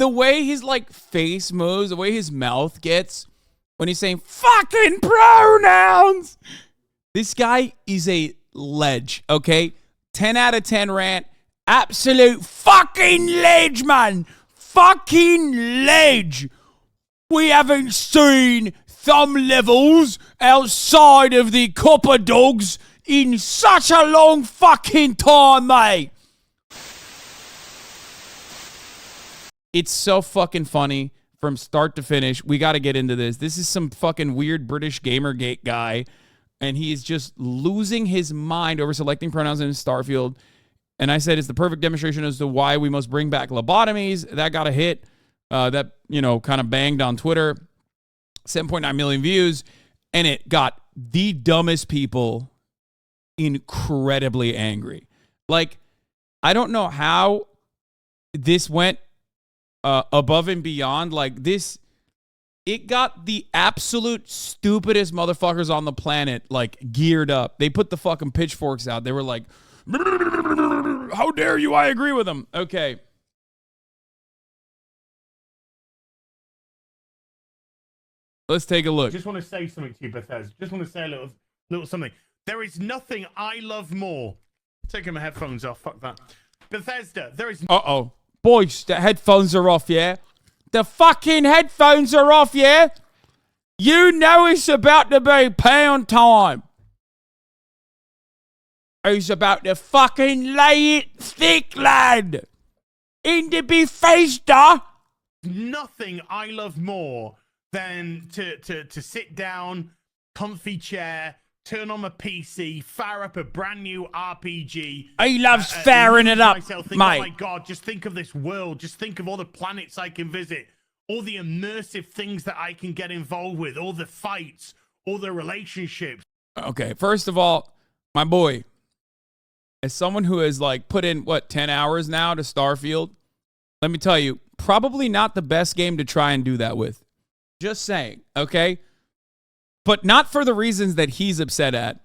The way his like face moves, the way his mouth gets when he's saying fucking pronouns. This guy is a ledge, okay? 10 out of 10 rant. Absolute fucking ledge, man. Fucking ledge. We haven't seen thumb levels outside of the copper dogs in such a long fucking time, mate. It's so fucking funny from start to finish. We got to get into this. This is some fucking weird British Gamergate guy, and he is just losing his mind over selecting pronouns in Starfield. And I said it's the perfect demonstration as to why we must bring back lobotomies. That got a hit. That, you know, kind of banged on Twitter. 7.9 million views. And it got the dumbest people incredibly angry. Like, I don't know how this went above and beyond. Like, this, it got the absolute stupidest motherfuckers on the planet, like, geared up. They put the fucking pitchforks out. They were like, how dare you? I agree with them. Okay. Let's take a look. Just want to say something to you, Bethesda. Just want to say a little something. There is nothing I love more. Taking my headphones off. Fuck that. Bethesda, there is... Uh-oh. Boys, the headphones are off, yeah? The fucking headphones are off, yeah? You know it's about to be pound time. He's about to fucking lay it thick, lad. In the Bethesda. Nothing I love more than to sit down, comfy chair, turn on my PC, fire up a brand new RPG. He loves firing it up, mate. Oh my God, just think of this world. Just think of all the planets I can visit. All the immersive things that I can get involved with. All the fights. All the relationships. Okay, first of all, my boy, as someone who has like put in, 10 hours now to Starfield, let me tell you, probably not the best game to try and do that with. Just saying, okay? But not for the reasons that he's upset at.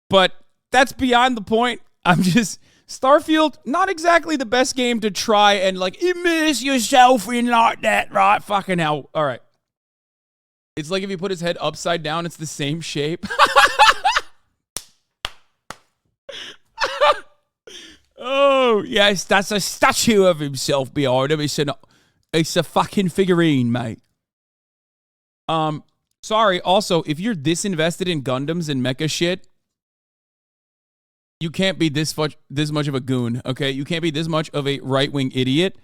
But that's beyond the point. Starfield, not exactly the best game to try and like immerse yourself in like that, right? Fucking hell. All right. It's like if you put his head upside down, it's the same shape. Oh, yes, that's a statue of himself behind him. It's a fucking figurine, mate. Sorry, also, if you're this invested in Gundams and mecha shit, you can't be this much of a goon, okay? You can't be this much of a right-wing idiot.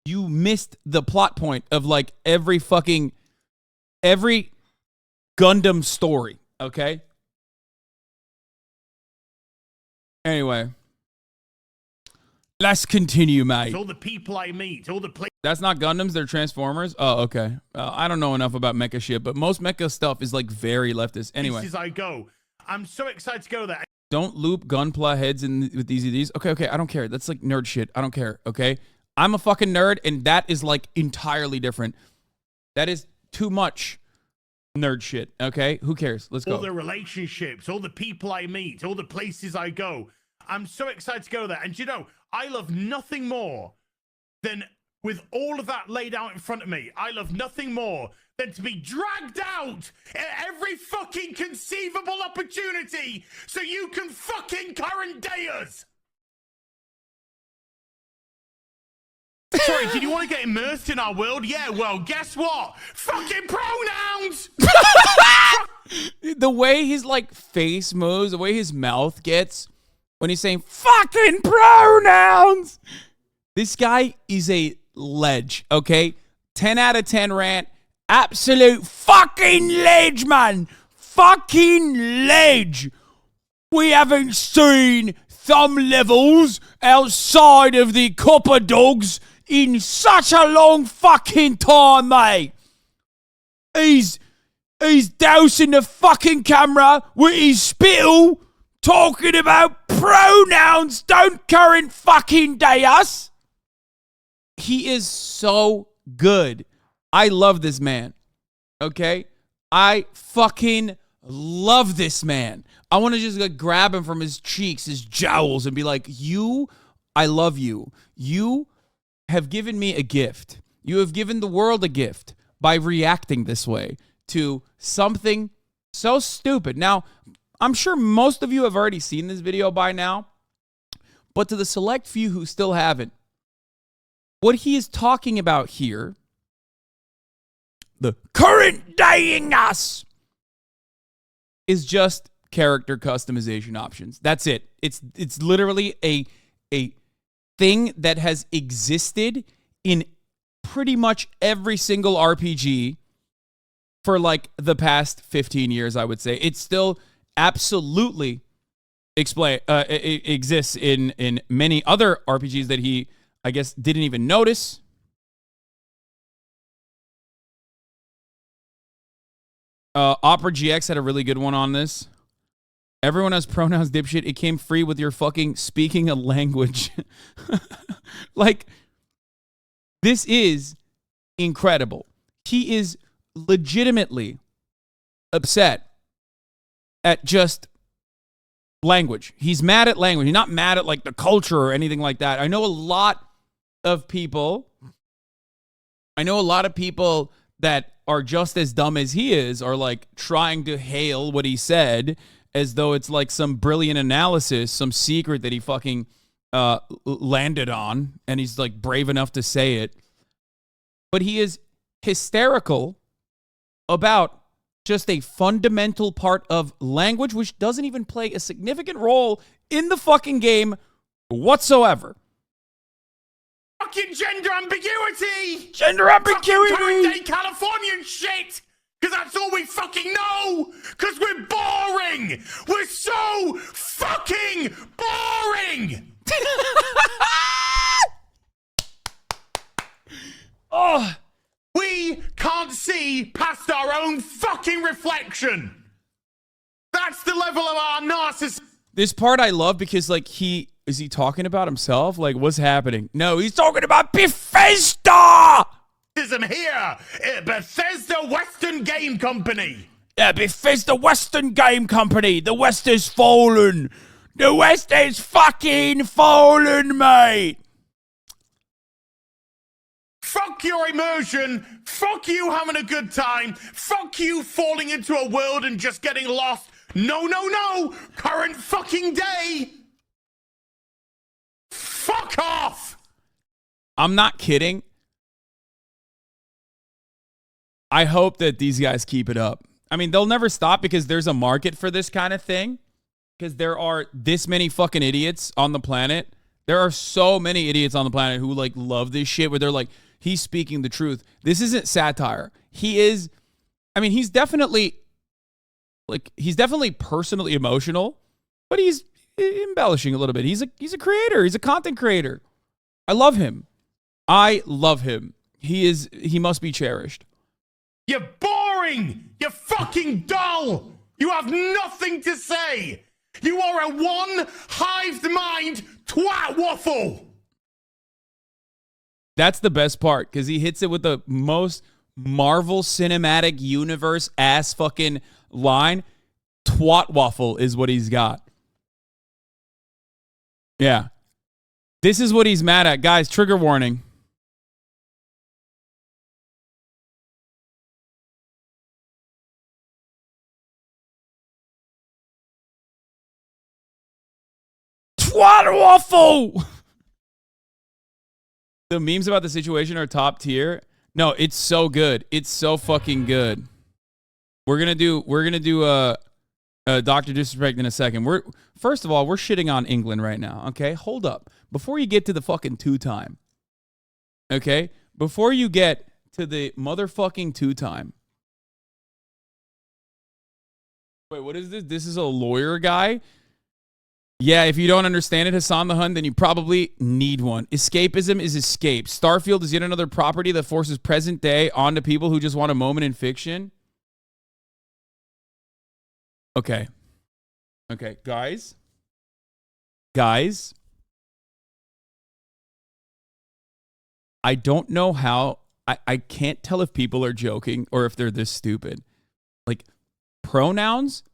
You missed the plot point of, like, every Gundam story, okay? Anyway. Let's continue, mate. It's all the people I meet, all the places. That's not Gundams, they're Transformers. Oh, okay. I don't know enough about mecha shit, but most mecha stuff is like very leftist. Anyway. Places I go. I'm so excited to go there. Don't loop gunpla heads in with these. Okay, I don't care. That's like nerd shit. I don't care, okay? I'm a fucking nerd, and that is like entirely different. That is too much nerd shit, okay? Who cares? Let's go. All the relationships, all the people I meet, all the places I go. I'm so excited to go there. And you know, I love nothing more than, with all of that laid out in front of me, I love nothing more than to be dragged out at every fucking conceivable opportunity so you can fucking current day us. Sorry, did you want to get immersed in our world? Yeah, well, guess what? Fucking pronouns! The way his like face moves, the way his mouth gets when he's saying fucking pronouns. This guy is a ledge, okay? 10 out of 10 rant. Absolute fucking ledge, man. Fucking ledge. We haven't seen thumb levels outside of the copper dogs in such a long fucking time, mate. He's dousing the fucking camera with his spittle, talking about pronouns. Don't current fucking day us. He is so good. I love this man. Okay? I fucking love this man. I want to just like grab him from his cheeks, his jowls, and be like, I love you. You have given me a gift. You have given the world a gift by reacting this way to something so stupid. Now, I'm sure most of you have already seen this video by now, but to the select few who still haven't, what he is talking about here, the current daying us, is just character customization options. That's it. It's literally a thing that has existed in pretty much every single RPG for like the past 15 years, I would say. It still absolutely exists in many other RPGs that he, I guess, didn't even notice. Opera GX had a really good one on this. Everyone has pronouns, dipshit. It came free with your fucking speaking a language. Like, this is incredible. He is legitimately upset at just language. He's mad at language. He's not mad at like the culture or anything like that. I know a lot of people that are just as dumb as he is are like trying to hail what he said as though it's like some brilliant analysis, some secret that he fucking landed on, and he's like brave enough to say it. But he is hysterical about just a fundamental part of language, which doesn't even play a significant role in the fucking game whatsoever. Fucking gender ambiguity! Gender ambiguity! Fucking current day Californian shit! Because that's all we fucking know! Because we're boring! We're so fucking boring! Oh, we can't see past our own fucking reflection! That's the level of our narcissism! this part I love because, like, is he talking about himself? Like, what's happening? No, he's talking about Bethesda! Here at Bethesda Western Game Company. Yeah, Bethesda Western Game Company. The West is fallen. The West is fucking fallen, mate. Fuck your immersion. Fuck you having a good time. Fuck you falling into a world and just getting lost. No, no, no. Current fucking day. Fuck off. I'm not kidding. I hope that these guys keep it up. I mean, they'll never stop because there's a market for this kind of thing. Because there are this many fucking idiots on the planet. There are so many idiots on the planet who, like, love this shit where they're like, he's speaking the truth. This isn't satire. He is, I mean, he's definitely personally emotional, but he's embellishing a little bit. He's a creator. He's a content creator. I love him. He must be cherished. You're boring. You're fucking dull. You have nothing to say. You are a one-hived mind twat waffle. That's the best part because he hits it with the most Marvel Cinematic Universe ass fucking line. Twat waffle is what he's got. Yeah. This is what he's mad at. Guys, trigger warning. Twat waffle! The memes about the situation are top tier. No, it's so good. It's so fucking good. We're gonna do Dr. Disrespect in a second. First of all, we're shitting on England right now. Okay, hold up. Before you get to the fucking two-time. Okay, before you get to the motherfucking two-time. Wait, what is this? This is a lawyer guy. Yeah, if you don't understand it, Hasan the Hun, then you probably need one. Escapism is escape. Starfield is yet another property that forces present day onto people who just want a moment in fiction. Okay. Okay, guys. I don't know how. I can't tell if people are joking or if they're this stupid. Like, pronouns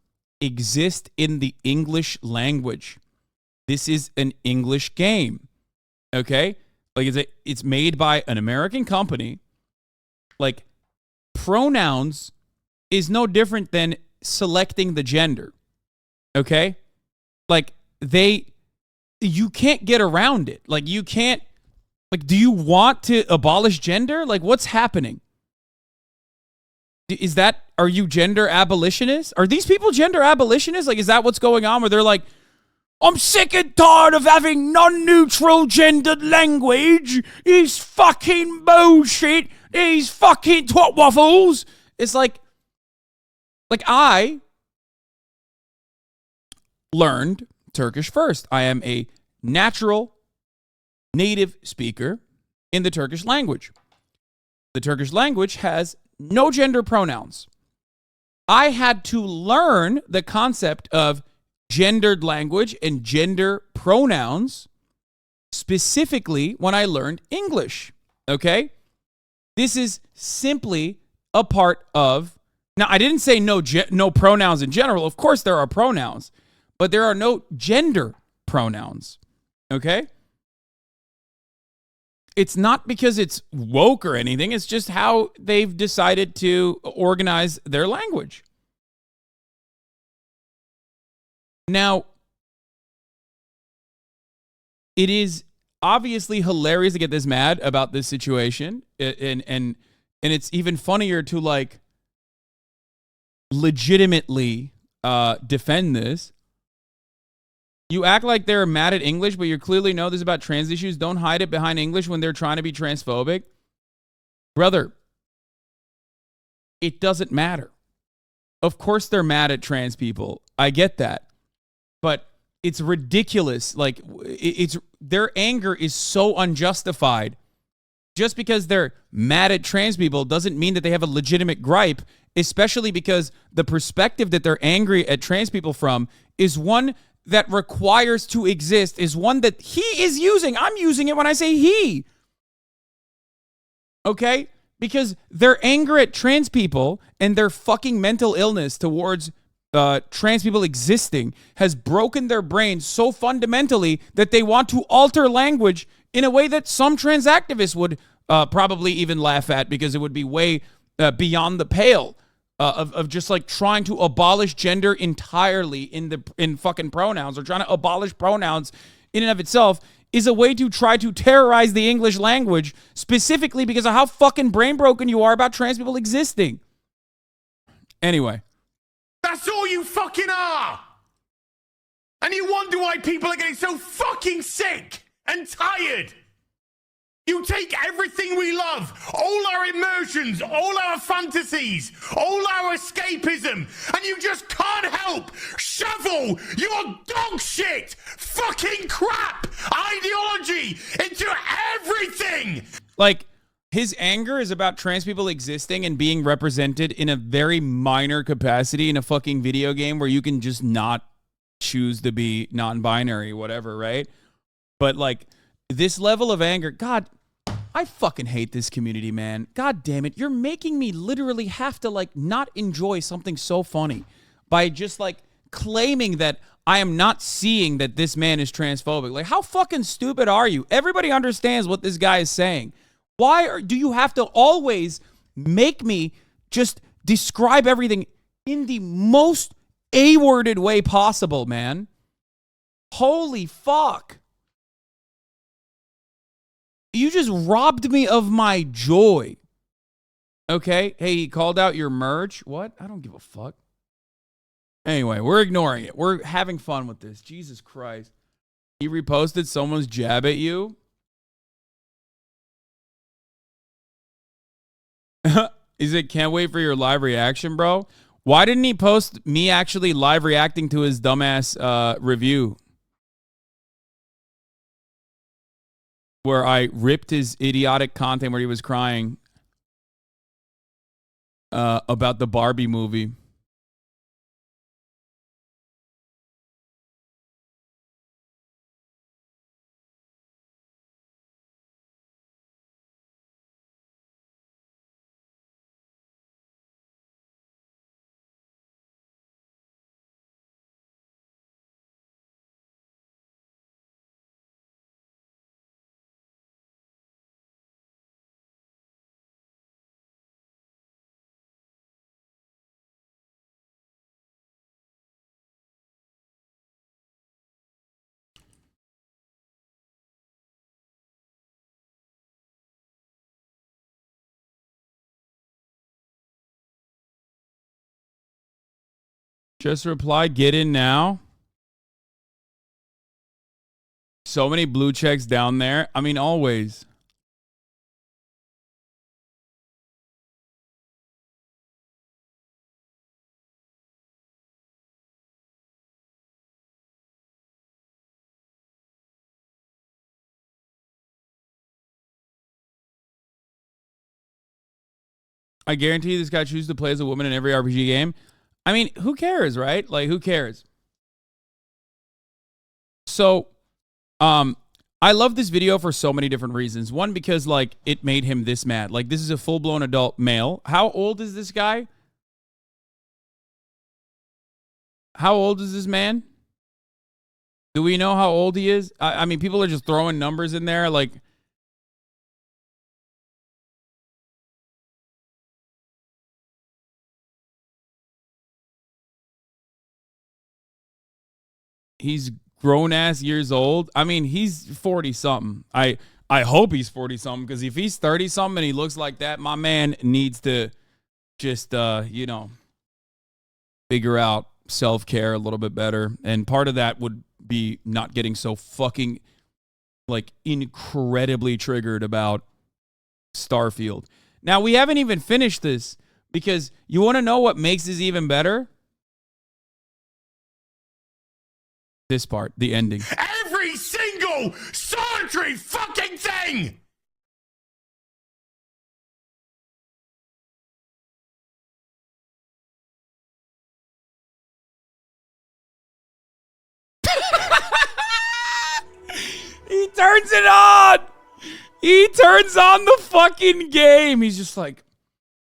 exist in the English language. This is an English game. Okay? Like it's made by an American company. Like pronouns is no different than selecting the gender. Okay? Like you can't get around it. Like you can't, like, do you want to abolish gender? Like what's happening? Are you gender abolitionists? Are these people gender abolitionists? Like, is that what's going on where they're like, I'm sick and tired of having non-neutral gendered language. It's fucking bullshit. These fucking twat waffles. It's like I learned Turkish first. I am a natural native speaker in the Turkish language. The Turkish language has no gender pronouns. I had to learn the concept of gendered language and gender pronouns specifically when I learned English. Okay? This is simply a part of. Now, I didn't say no pronouns in general. Of course, there are pronouns, but there are no gender pronouns. Okay? It's not because it's woke or anything. It's just how they've decided to organize their language. Now, it is obviously hilarious to get this mad about this situation, and it's even funnier to like legitimately defend this. You act like they're mad at English, but you clearly know this is about trans issues. Don't hide it behind English when they're trying to be transphobic. Brother, it doesn't matter. Of course they're mad at trans people. I get that. But it's ridiculous. Like, it's their anger is so unjustified. Just because they're mad at trans people doesn't mean that they have a legitimate gripe, especially because the perspective that they're angry at trans people from is one that requires to exist, is one that he is using. I'm using it when I say he. Okay? Because their anger at trans people and their fucking mental illness towards trans people existing has broken their brains so fundamentally that they want to alter language in a way that some trans activists would probably even laugh at, because it would be way beyond the pale of just like trying to abolish gender entirely in fucking pronouns, or trying to abolish pronouns in and of itself is a way to try to terrorize the English language, specifically because of how fucking brain broken you are about trans people existing. Anyway. That's all you fucking are! And you wonder why people are getting so fucking sick and tired! You take everything we love, all our emotions, all our fantasies, all our escapism, and you just can't help shovel your dog shit, fucking crap ideology into everything! Like, his anger is about trans people existing and being represented in a very minor capacity in a fucking video game where you can just not choose to be non-binary, whatever, right? But like, this level of anger, God, I fucking hate this community, man. God damn it. You're making me literally have to like not enjoy something so funny by just like claiming that I am not seeing that this man is transphobic. Like, how fucking stupid are you? Everybody understands what this guy is saying. Why do you have to always make me just describe everything in the most A-worded way possible, man? Holy fuck. You just robbed me of my joy. Okay? Hey, he called out your merch. What? I don't give a fuck. Anyway, we're ignoring it. We're having fun with this. Jesus Christ. He reposted someone's jab at you. He said, can't wait for your live reaction, bro. Why didn't he post me actually live reacting to his dumbass review? Where I ripped his idiotic content where he was crying about the Barbie movie. Just reply, get in now. So many blue checks down there. I mean, always. I guarantee this guy chooses to play as a woman in every RPG game. I mean, who cares, right? Like, who cares? So, I love this video for so many different reasons. One, because, like, it made him this mad. Like, this is a full-blown adult male. How old is this guy? How old is this man? Do we know how old he is? I mean, people are just throwing numbers in there, like... He's grown-ass years old. I mean, he's 40-something. I hope he's 40-something, because if he's 30-something and he looks like that, my man needs to just, you know, figure out self-care a little bit better. And part of that would be not getting so fucking, like, incredibly triggered about Starfield. Now, we haven't even finished this, because you want to know what makes this even better? This part, the ending. Every single solitary fucking thing! He turns it on! He turns on the fucking game! He's just like,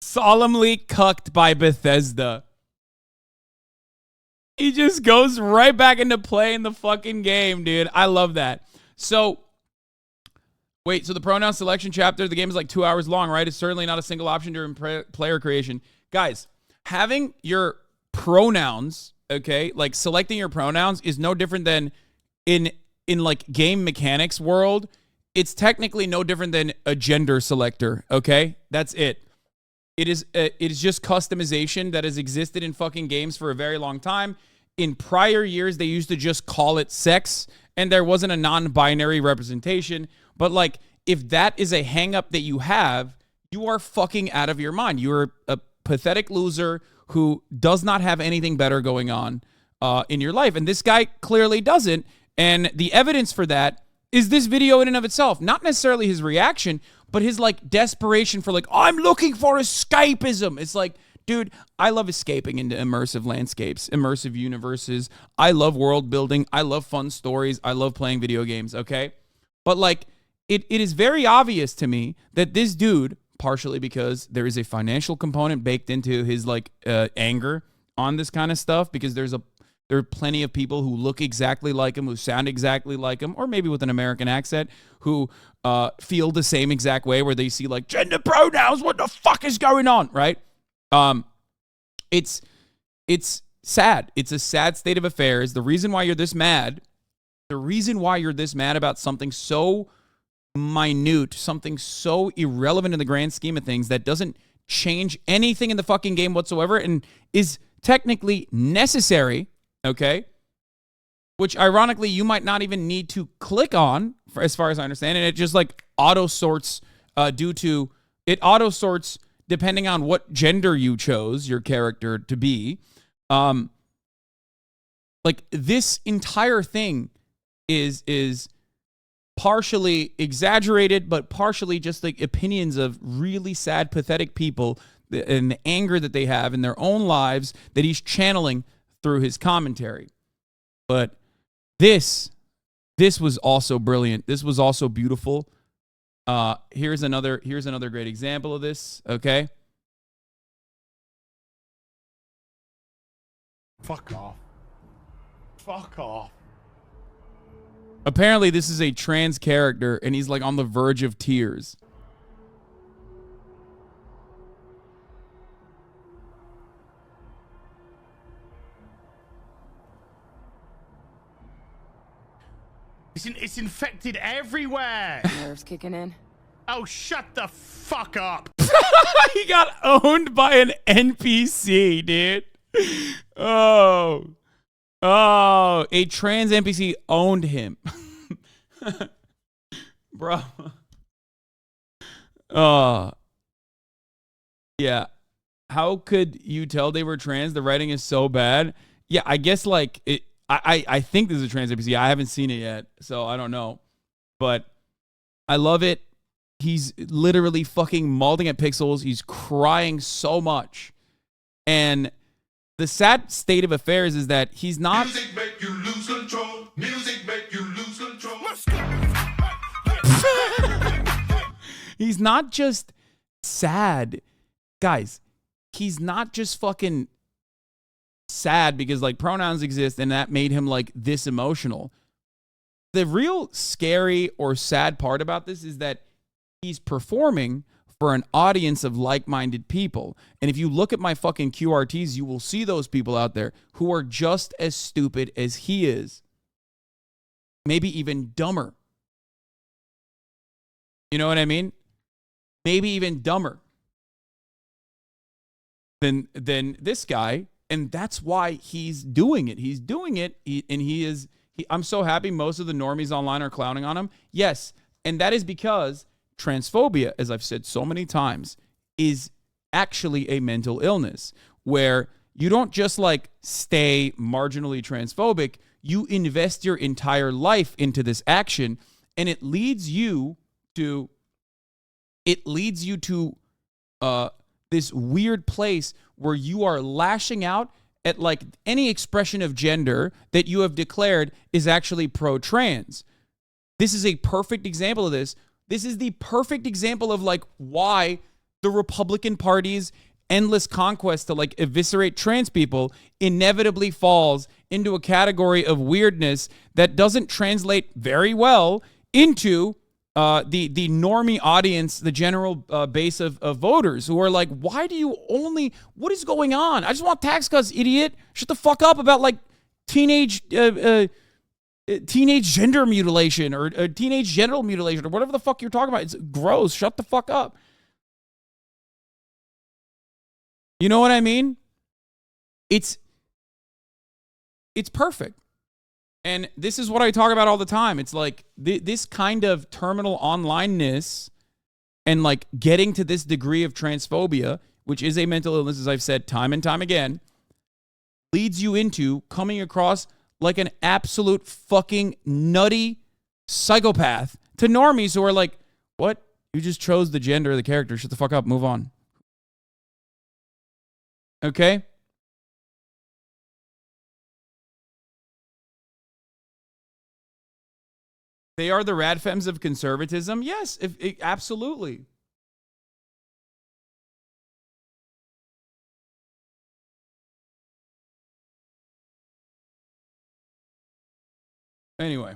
solemnly cucked by Bethesda. He just goes right back into playing the fucking game, dude. I love that. So, wait, so the pronoun selection chapter, the game is like 2 hours long, right? It's certainly not a single option during player creation. Guys, having your pronouns, okay, like selecting your pronouns is no different than in like game mechanics world. It's technically no different than a gender selector, okay? That's it. It is just customization that has existed in fucking games for a very long time. In prior years, they used to just call it sex, and there wasn't a non-binary representation. But, like, if that is a hang-up that you have, you are fucking out of your mind. You're a pathetic loser who does not have anything better going on in your life. And this guy clearly doesn't. And the evidence for that is this video in and of itself. Not necessarily his reaction, but his, like, desperation for, like, I'm looking for escapism. It's like, dude, I love escaping into immersive landscapes, immersive universes. I love world building. I love fun stories. I love playing video games, okay? But, like, it is very obvious to me that this dude, partially because there is a financial component baked into his, like, anger on this kind of stuff, because there are plenty of people who look exactly like him, who sound exactly like him, or maybe with an American accent, who feel the same exact way, where they see, like, gender pronouns, what the fuck is going on, right? It's sad. It's a sad state of affairs. The reason why you're this mad about something so minute, something so irrelevant in the grand scheme of things that doesn't change anything in the fucking game whatsoever and is technically necessary, okay? Which, ironically, you might not even need to click on, as far as I understand, and it just, like, auto-sorts depending on what gender you chose your character to be. Like, this entire thing is partially exaggerated, but partially just, like, opinions of really sad, pathetic people and the anger that they have in their own lives that he's channeling through his commentary. But this was also brilliant. This was also beautiful. Here's another great example of this, okay? Fuck off. Fuck off. Apparently, this is a trans character, and he's, like, on the verge of tears. It's infected everywhere. Nerves kicking in. Oh, shut the fuck up. He got owned by an NPC, dude. Oh. Oh, a trans NPC owned him. Bro. Yeah. How could you tell they were trans? The writing is so bad. Yeah, I guess like it I think this is a trans NPC. I haven't seen it yet, so I don't know. But I love it. He's literally fucking mauling at pixels. He's crying so much. And the sad state of affairs is that he's not. Music make you lose control. Music make you lose control. He's not just sad. Guys, he's not just fucking sad because like pronouns exist and that made him like this emotional. The real scary or sad part about this is that he's performing for an audience of like-minded people. And if you look at my fucking QRTs, you will see those people out there who are just as stupid as he is. Maybe even dumber. You know what I mean? Maybe even dumber than this guy. And that's why he's doing it. He's doing it. I'm so happy most of the normies online are clowning on him. Yes. And that is because transphobia, as I've said so many times, is actually a mental illness where you don't just like stay marginally transphobic, you invest your entire life into this action and it leads you to this weird place where you are lashing out at like any expression of gender that you have declared is actually pro-trans. This is a perfect example of this. This is the perfect example of like why the Republican Party's endless conquest to like eviscerate trans people inevitably falls into a category of weirdness that doesn't translate very well into the normie audience, the general base of voters who are like, why do you only, what is going on? I just want tax cuts, idiot. Shut the fuck up about like teenage gender mutilation or teenage genital mutilation or whatever the fuck you're talking about. It's gross. Shut the fuck up. You know what I mean? It's perfect. And this is what I talk about all the time. It's like this kind of terminal onlineness and like getting to this degree of transphobia, which is a mental illness, as I've said time and time again, leads you into coming across like an absolute fucking nutty psychopath to normies who are like, what? You just chose the gender of the character. Shut the fuck up. Move on. Okay? They are the radfems of conservatism. Yes, absolutely. Anyway.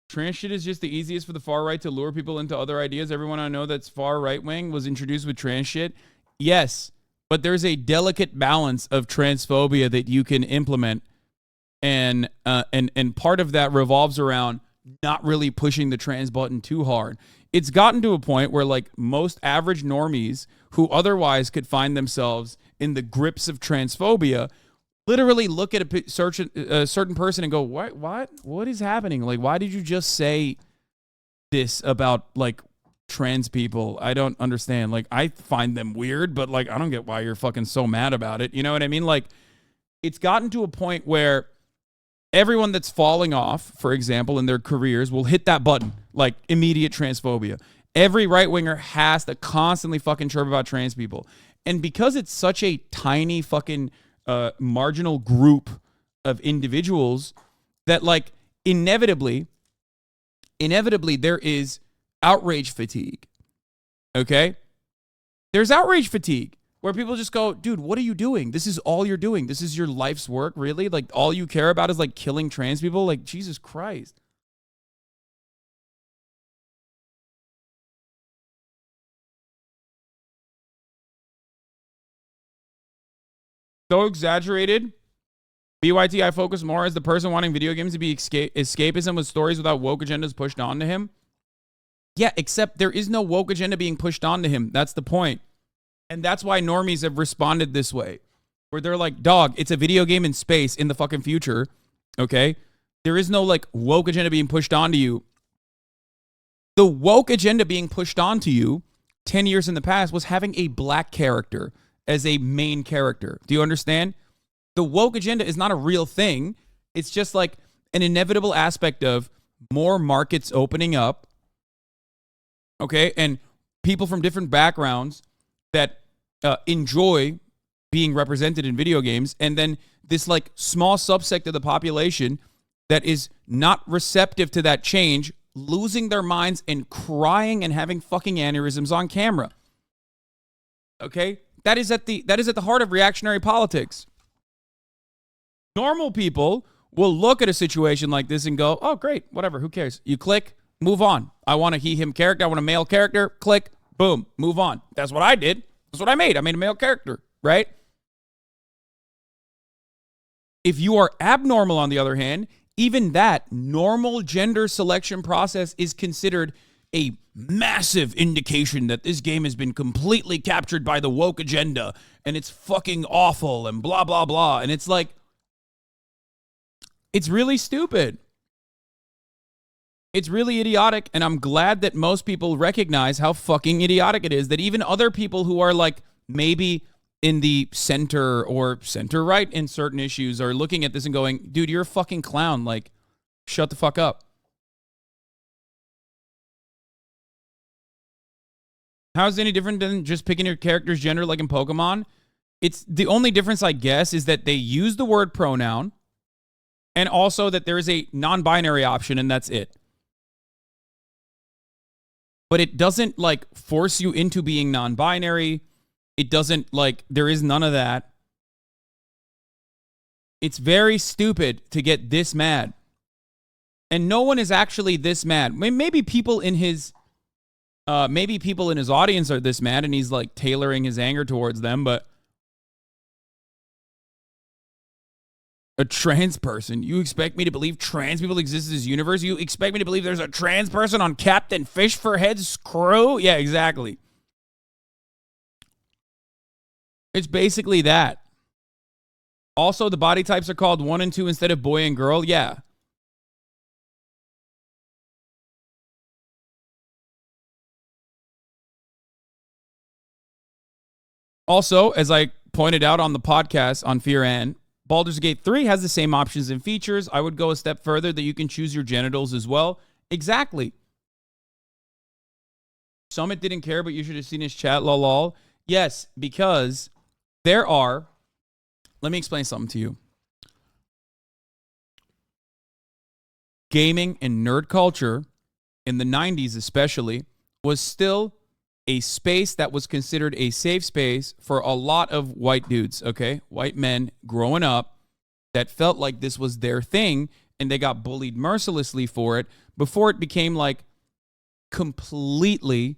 Trans shit is just the easiest for the far right to lure people into other ideas. Everyone I know that's far right wing was introduced with trans shit. Yes, but there's a delicate balance of transphobia that you can implement. And part of that revolves around not really pushing the trans button too hard. It's gotten to a point where like most average normies who otherwise could find themselves in the grips of transphobia literally look at a certain person and go, what is happening? Like, why did you just say this about like trans people? I don't understand. Like, I find them weird, but like, I don't get why you're fucking so mad about it. You know what I mean? Like, it's gotten to a point where everyone that's falling off, for example, in their careers will hit that button, like immediate transphobia. Every right-winger has to constantly fucking chirp about trans people. And because it's such a tiny fucking marginal group of individuals that like inevitably there is outrage fatigue. Okay? There's outrage fatigue. Where people just go, dude, what are you doing? This is all you're doing. This is your life's work, really? Like, all you care about is, like, killing trans people? Like, Jesus Christ. So exaggerated. BYT, I focus more as the person wanting video games to be escapism with stories without woke agendas pushed onto him. Yeah, except there is no woke agenda being pushed onto him. That's the point. And that's why normies have responded this way, where they're like, dog, it's a video game in space in the fucking future, okay? There is no, like, woke agenda being pushed onto you. The woke agenda being pushed onto you 10 years in the past was having a black character as a main character. Do you understand? The woke agenda is not a real thing. It's just like an inevitable aspect of more markets opening up, okay? And people from different backgrounds that enjoy being represented in video games, and then this like small subsect of the population that is not receptive to that change, losing their minds and crying and having fucking aneurysms on camera. Okay? That is at the heart of reactionary politics. Normal people will look at a situation like this and go, oh, great, whatever, who cares? You click, move on. I want a he, him character. I want a male character. Click, boom, move on. That's what I did. That's what I made. I made a male character, right? If you are abnormal, on the other hand, even that normal gender selection process is considered a massive indication that this game has been completely captured by the woke agenda and it's fucking awful and blah, blah, blah. And it's like, it's really stupid. It's really idiotic, and I'm glad that most people recognize how fucking idiotic it is, that even other people who are like maybe in the center or center right in certain issues are looking at this and going, dude, you're a fucking clown. Like, shut the fuck up. How is it any different than just picking your character's gender like in Pokemon? It's the only difference, I guess, is that they use the word pronoun and also that there is a non-binary option, and that's it. But it doesn't, like, force you into being non-binary. It doesn't, like, there is none of that. It's very stupid to get this mad. And no one is actually this mad. Maybe people in his audience are this mad, and he's, like, tailoring his anger towards them, but a trans person? You expect me to believe trans people exist in this universe? You expect me to believe there's a trans person on Captain Fishforhead's crew? Yeah, exactly. It's basically that. Also, the body types are called 1 and 2 instead of boy and girl. Yeah. Also, as I pointed out on the podcast on Fear and, Baldur's Gate 3 has the same options and features. I would go a step further that you can choose your genitals as well. Exactly. Summit didn't care, but you should have seen his chat, lol. Yes, because there are... Let me explain something to you. Gaming and nerd culture, in the 90s especially, was still a space that was considered a safe space for a lot of white dudes, okay? White men growing up that felt like this was their thing, and they got bullied mercilessly for it before it became like completely,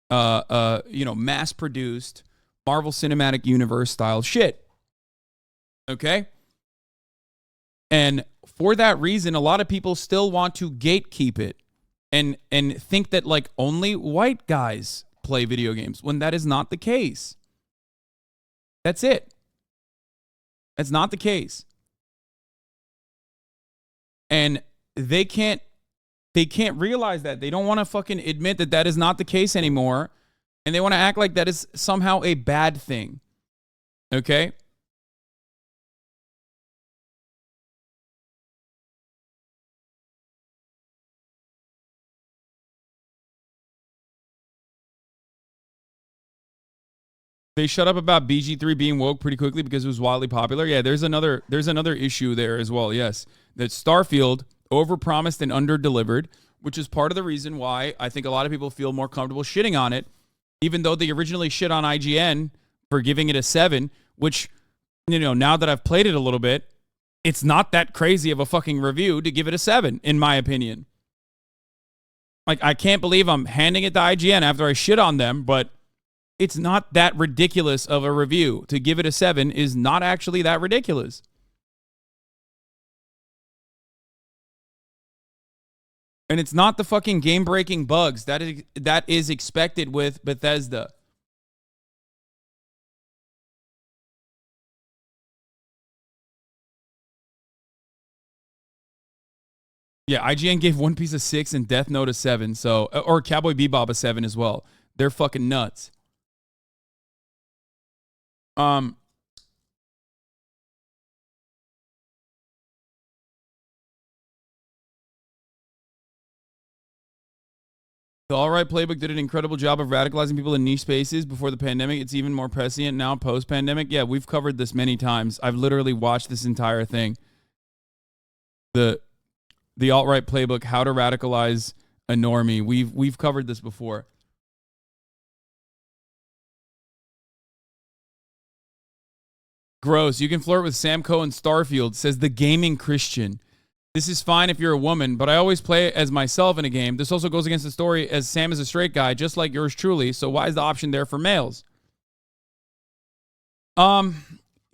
mass-produced Marvel Cinematic Universe style shit, okay? And for that reason, a lot of people still want to gatekeep it and think that like only white guys play video games when that is not the case. That's it. That's not the case. And they can't realize that. They don't want to fucking admit that that is not the case anymore. And they want to act like that is somehow a bad thing. Okay? They shut up about BG3 being woke pretty quickly because it was wildly popular. Yeah, there's another issue there as well. Yes, that Starfield overpromised and underdelivered, which is part of the reason why I think a lot of people feel more comfortable shitting on it, even though they originally shit on IGN for giving it a 7, which, now that I've played it a little bit, it's not that crazy of a fucking review to give it a 7, in my opinion. Like, I can't believe I'm handing it to IGN after I shit on them, but it's not that ridiculous of a review. To give it a 7 is not actually that ridiculous. And it's not the fucking game-breaking bugs that is expected with Bethesda. Yeah, IGN gave One Piece a 6 and Death Note a 7, so or Cowboy Bebop a 7 as well. They're fucking nuts. The All Right Playbook did an incredible job of radicalizing people in niche spaces before the pandemic. It's even more prescient now post-pandemic. Yeah, we've covered this many times. I've literally watched this entire thing. The Alt-Right Playbook, How to Radicalize a Normie. We've covered this before. Gross. You can flirt with Sam Coe in Starfield, says the gaming Christian. This is fine if you're a woman, but I always play as myself in a game. This also goes against the story as Sam is a straight guy, just like yours truly. So why is the option there for males?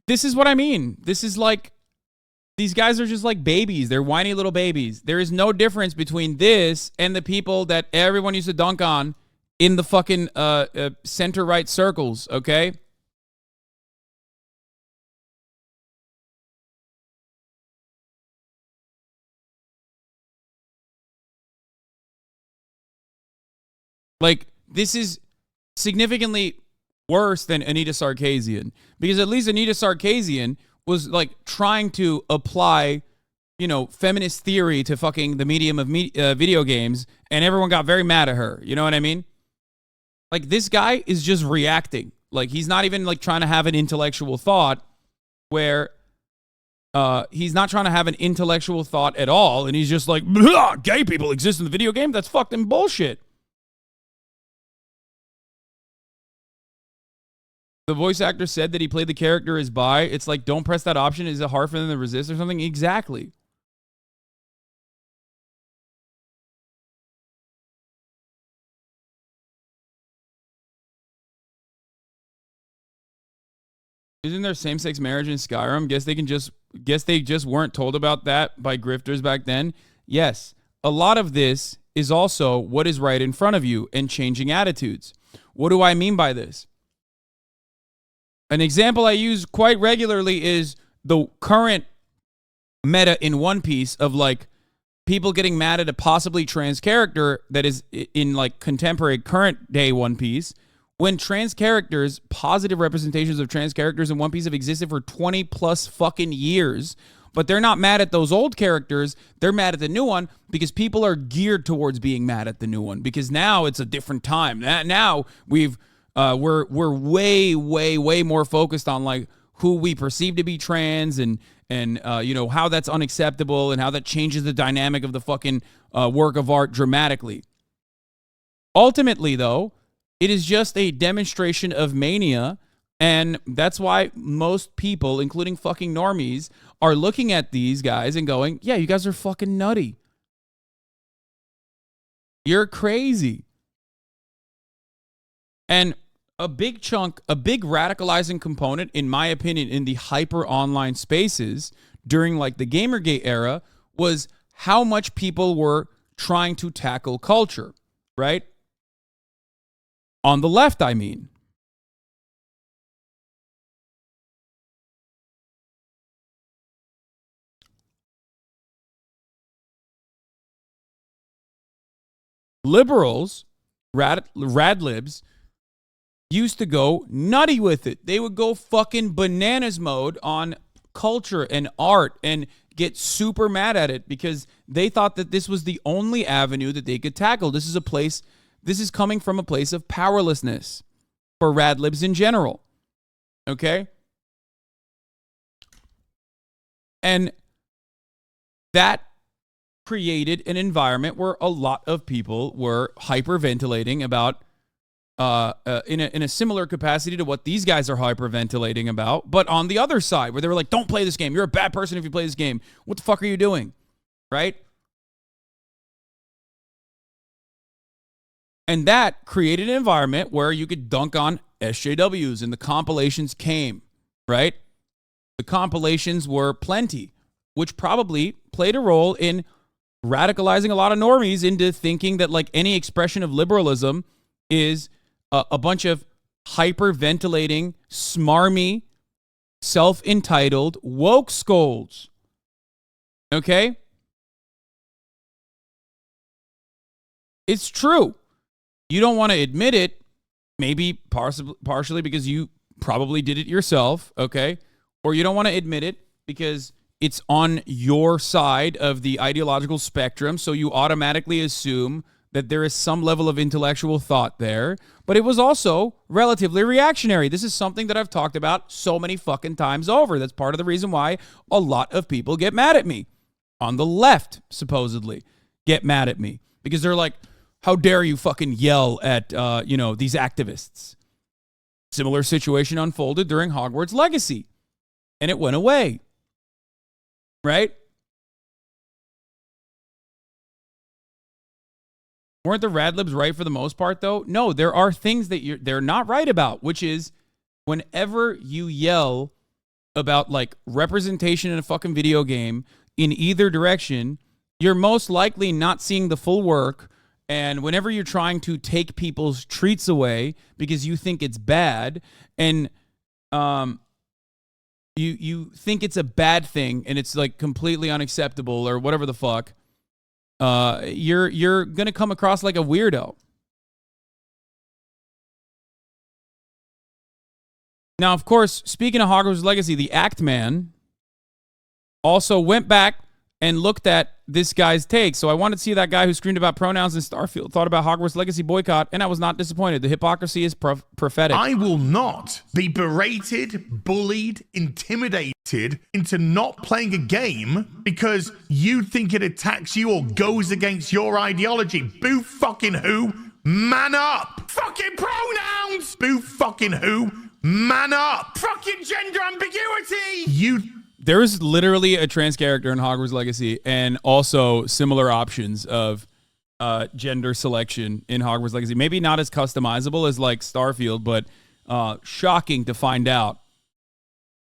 This is what I mean. This is like, these guys are just like babies. They're whiny little babies. There is no difference between this and the people that everyone used to dunk on in the fucking center-right circles, okay? Like, this is significantly worse than Anita Sarkeesian, because at least Anita Sarkeesian was like trying to apply, you know, feminist theory to fucking the medium of video games, and everyone got very mad at her. You know what I mean? Like, this guy is just reacting. Like, he's not even like trying to have an intellectual thought where he's not trying to have an intellectual thought at all, and he's just like, gay people exist in the video game? That's fucking bullshit. The voice actor said that he played the character as bi. It's like, don't press that option. Is it hard for them to resist or something? Exactly. Isn't there same-sex marriage in Skyrim? Guess they just weren't told about that by grifters back then. Yes. A lot of this is also what is right in front of you and changing attitudes. What do I mean by this? An example I use quite regularly is the current meta in One Piece of like people getting mad at a possibly trans character that is in like contemporary current day One Piece, when trans characters, positive representations of trans characters in One Piece have existed for 20 plus fucking years, but they're not mad at those old characters. They're mad at the new one because people are geared towards being mad at the new one because now it's a different time. Now we're way more focused on like who we perceive to be trans and you know, how that's unacceptable and how that changes the dynamic of the fucking work of art dramatically. Ultimately, though, it is just a demonstration of mania, and that's why most people, including fucking normies, are looking at these guys and going, yeah, you guys are fucking nutty. You're crazy. And a big radicalizing component, in my opinion, in the hyper online spaces during like the Gamergate era was how much people were trying to tackle culture, right? On the left, I mean. Liberals, radlibs, used to go nutty with it. They would go fucking bananas mode on culture and art and get super mad at it because they thought that this was the only avenue that they could tackle. This is coming from a place of powerlessness for radlibs in general. Okay? And that created an environment where a lot of people were hyperventilating about in a similar capacity to what these guys are hyperventilating about, but on the other side, where they were like, don't play this game. You're a bad person if you play this game. What the fuck are you doing? Right? And that created an environment where you could dunk on SJWs, and the compilations came, right? The compilations were plenty, which probably played a role in radicalizing a lot of normies into thinking that like any expression of liberalism is a bunch of hyperventilating, smarmy, self-entitled woke scolds. Okay? It's true. You don't want to admit it, maybe partially because you probably did it yourself, okay? Or you don't want to admit it because it's on your side of the ideological spectrum, so you automatically assume that there is some level of intellectual thought there, but it was also relatively reactionary. This is something that I've talked about so many fucking times over. That's part of the reason why a lot of people get mad at me. On the left, supposedly, get mad at me. Because they're like, how dare you fucking yell at, these activists? Similar situation unfolded during Hogwarts Legacy. And it went away. Right? Weren't the Radlibs right for the most part, though? No, there are things that they're not right about, which is whenever you yell about, like, representation in a fucking video game in either direction, you're most likely not seeing the full work. And whenever you're trying to take people's treats away because you think it's bad, and you think it's a bad thing and it's like completely unacceptable or whatever the fuck, you're gonna come across like a weirdo. Now, of course, speaking of Hogwarts Legacy, the Act Man also went back and looked at this guy's take. So I wanted to see that guy who screamed about pronouns in Starfield thought about Hogwarts Legacy boycott, and I was not disappointed. The hypocrisy is prophetic. I will not be berated, bullied, intimidated into not playing a game because you think it attacks you or goes against your ideology. Boo fucking who? Man up! Fucking pronouns! Boo fucking who? Man up! Fucking gender ambiguity! There's literally a trans character in Hogwarts Legacy and also similar options of gender selection in Hogwarts Legacy. Maybe not as customizable as like Starfield, but shocking to find out.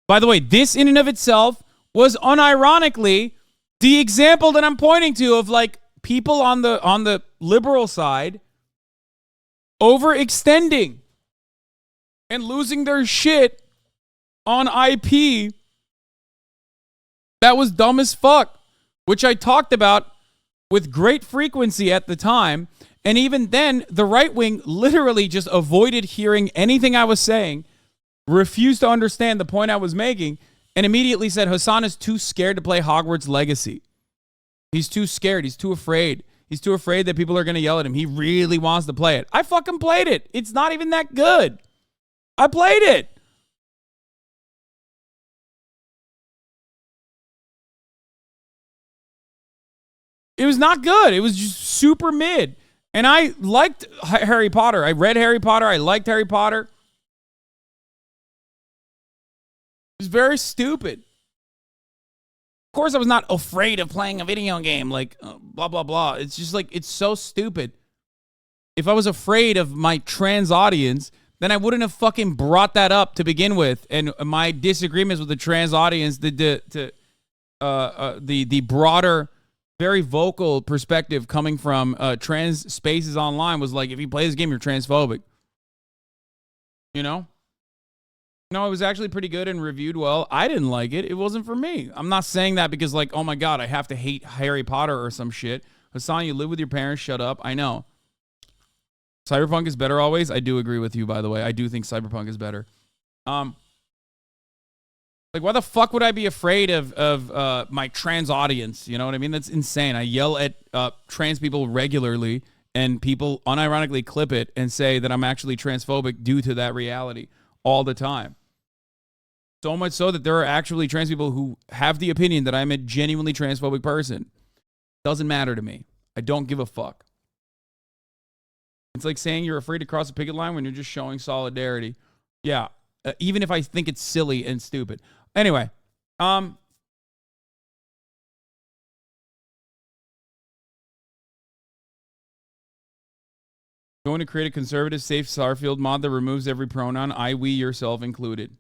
By the way, this in and of itself was unironically the example that I'm pointing to of like people on the liberal side overextending and losing their shit on IP. That was dumb as fuck, which I talked about with great frequency at the time. And even then, the right wing literally just avoided hearing anything I was saying, refused to understand the point I was making, and immediately said Hasan is too scared to play Hogwarts Legacy. He's too scared. He's too afraid. He's too afraid that people are going to yell at him. He really wants to play it. I fucking played it. It's not even that good. I played it. It was not good. It was just super mid. And I liked Harry Potter. I read Harry Potter. I liked Harry Potter. It was very stupid. Of course, I was not afraid of playing a video game, like blah, blah, blah. It's just like, it's so stupid. If I was afraid of my trans audience, then I wouldn't have fucking brought that up to begin with. And my disagreements with the trans audience, the broader, very vocal perspective coming from trans spaces online was like, if you play this game, you're transphobic. You know? No, it was actually pretty good and reviewed well. I didn't like it. It wasn't for me. I'm not saying that because, like, oh my God, I have to hate Harry Potter or some shit. Hasan, you live with your parents. Shut up. I know. Cyberpunk is better always. I do agree with you, by the way. I do think Cyberpunk is better. Like, why the fuck would I be afraid of my trans audience? You know what I mean? That's insane. I yell at trans people regularly, and people unironically clip it and say that I'm actually transphobic due to that reality all the time. So much so that there are actually trans people who have the opinion that I'm a genuinely transphobic person. Doesn't matter to me. I don't give a fuck. It's like saying you're afraid to cross a picket line when you're just showing solidarity. Yeah, even if I think it's silly and stupid. Anyway, going to create a conservative, safe Starfield mod that removes every pronoun, I, we, yourself included.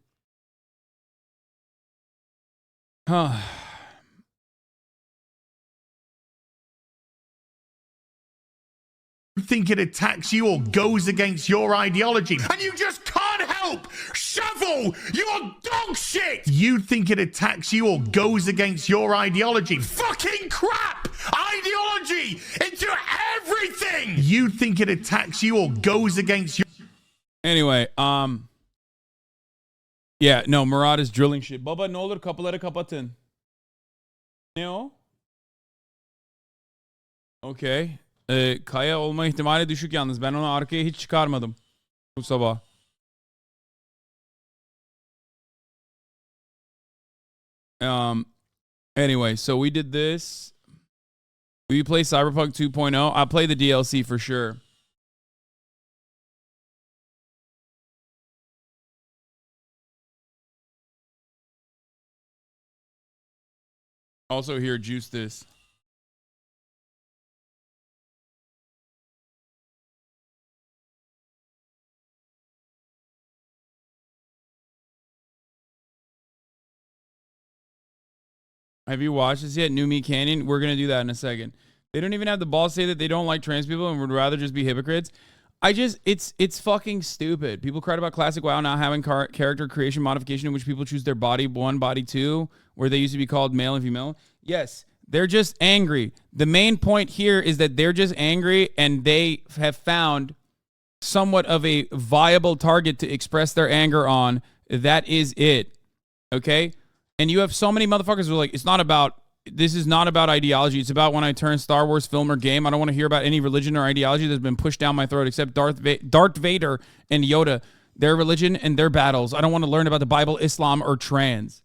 think it attacks you or goes against your ideology, and you just can't help. Shovel, you are dog shit. You think it attacks you or goes against your ideology. Fucking crap. Ideology into everything. You think it attacks you or goes against your... Anyway, yeah, no, Murad is drilling shit. Baba ne olur kapıları kapatın. Ne o? Okay. Kaya olma ihtimali düşük yalnız. Ben onu arkaya hiç çıkarmadım bu sabah. Anyway, so we did this. Will you play Cyberpunk 2.0? I'll play the DLC for sure. Also here, juice this. Have you watched this yet? New Me Canyon? We're going to do that in a second. They don't even have the balls to say that they don't like trans people and would rather just be hypocrites. It's fucking stupid. People cried about Classic WoW not having character creation modification in which people choose their body 1, body 2, where they used to be called male and female. Yes, they're just angry. The main point here is that they're just angry and they have found somewhat of a viable target to express their anger on. That is it. Okay? And you have so many motherfuckers who are like, this is not about ideology. It's about when I turn Star Wars film or game. I don't want to hear about any religion or ideology that's been pushed down my throat except Darth Vader and Yoda, their religion and their battles. I don't want to learn about the Bible, Islam, or trans.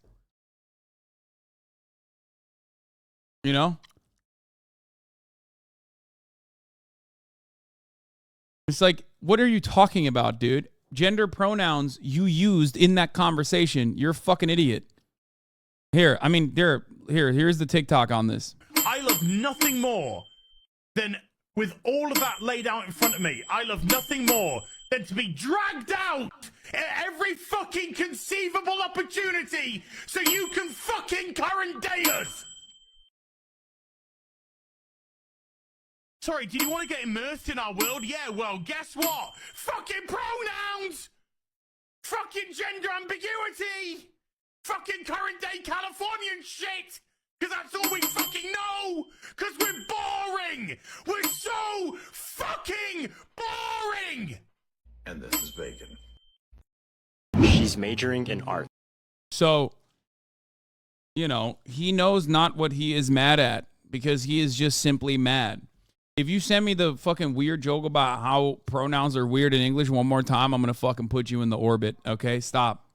You know? It's like, what are you talking about, dude? Gender pronouns you used in that conversation. You're a fucking idiot. Here's the TikTok on this. I love nothing more than, with all of that laid out in front of me, I love nothing more than to be dragged out at every fucking conceivable opportunity so you can fucking current date us. Sorry, do you want to get immersed in our world? Yeah, well, guess what? Fucking pronouns! Fucking gender ambiguity! Fucking current day Californian shit! Because that's all we fucking know! Because we're boring! We're so fucking boring! And this is bacon. She's majoring in art. So, he knows not what he is mad at because he is just simply mad. If you send me the fucking weird joke about how pronouns are weird in English one more time, I'm going to fucking put you in the orbit. Okay? Stop.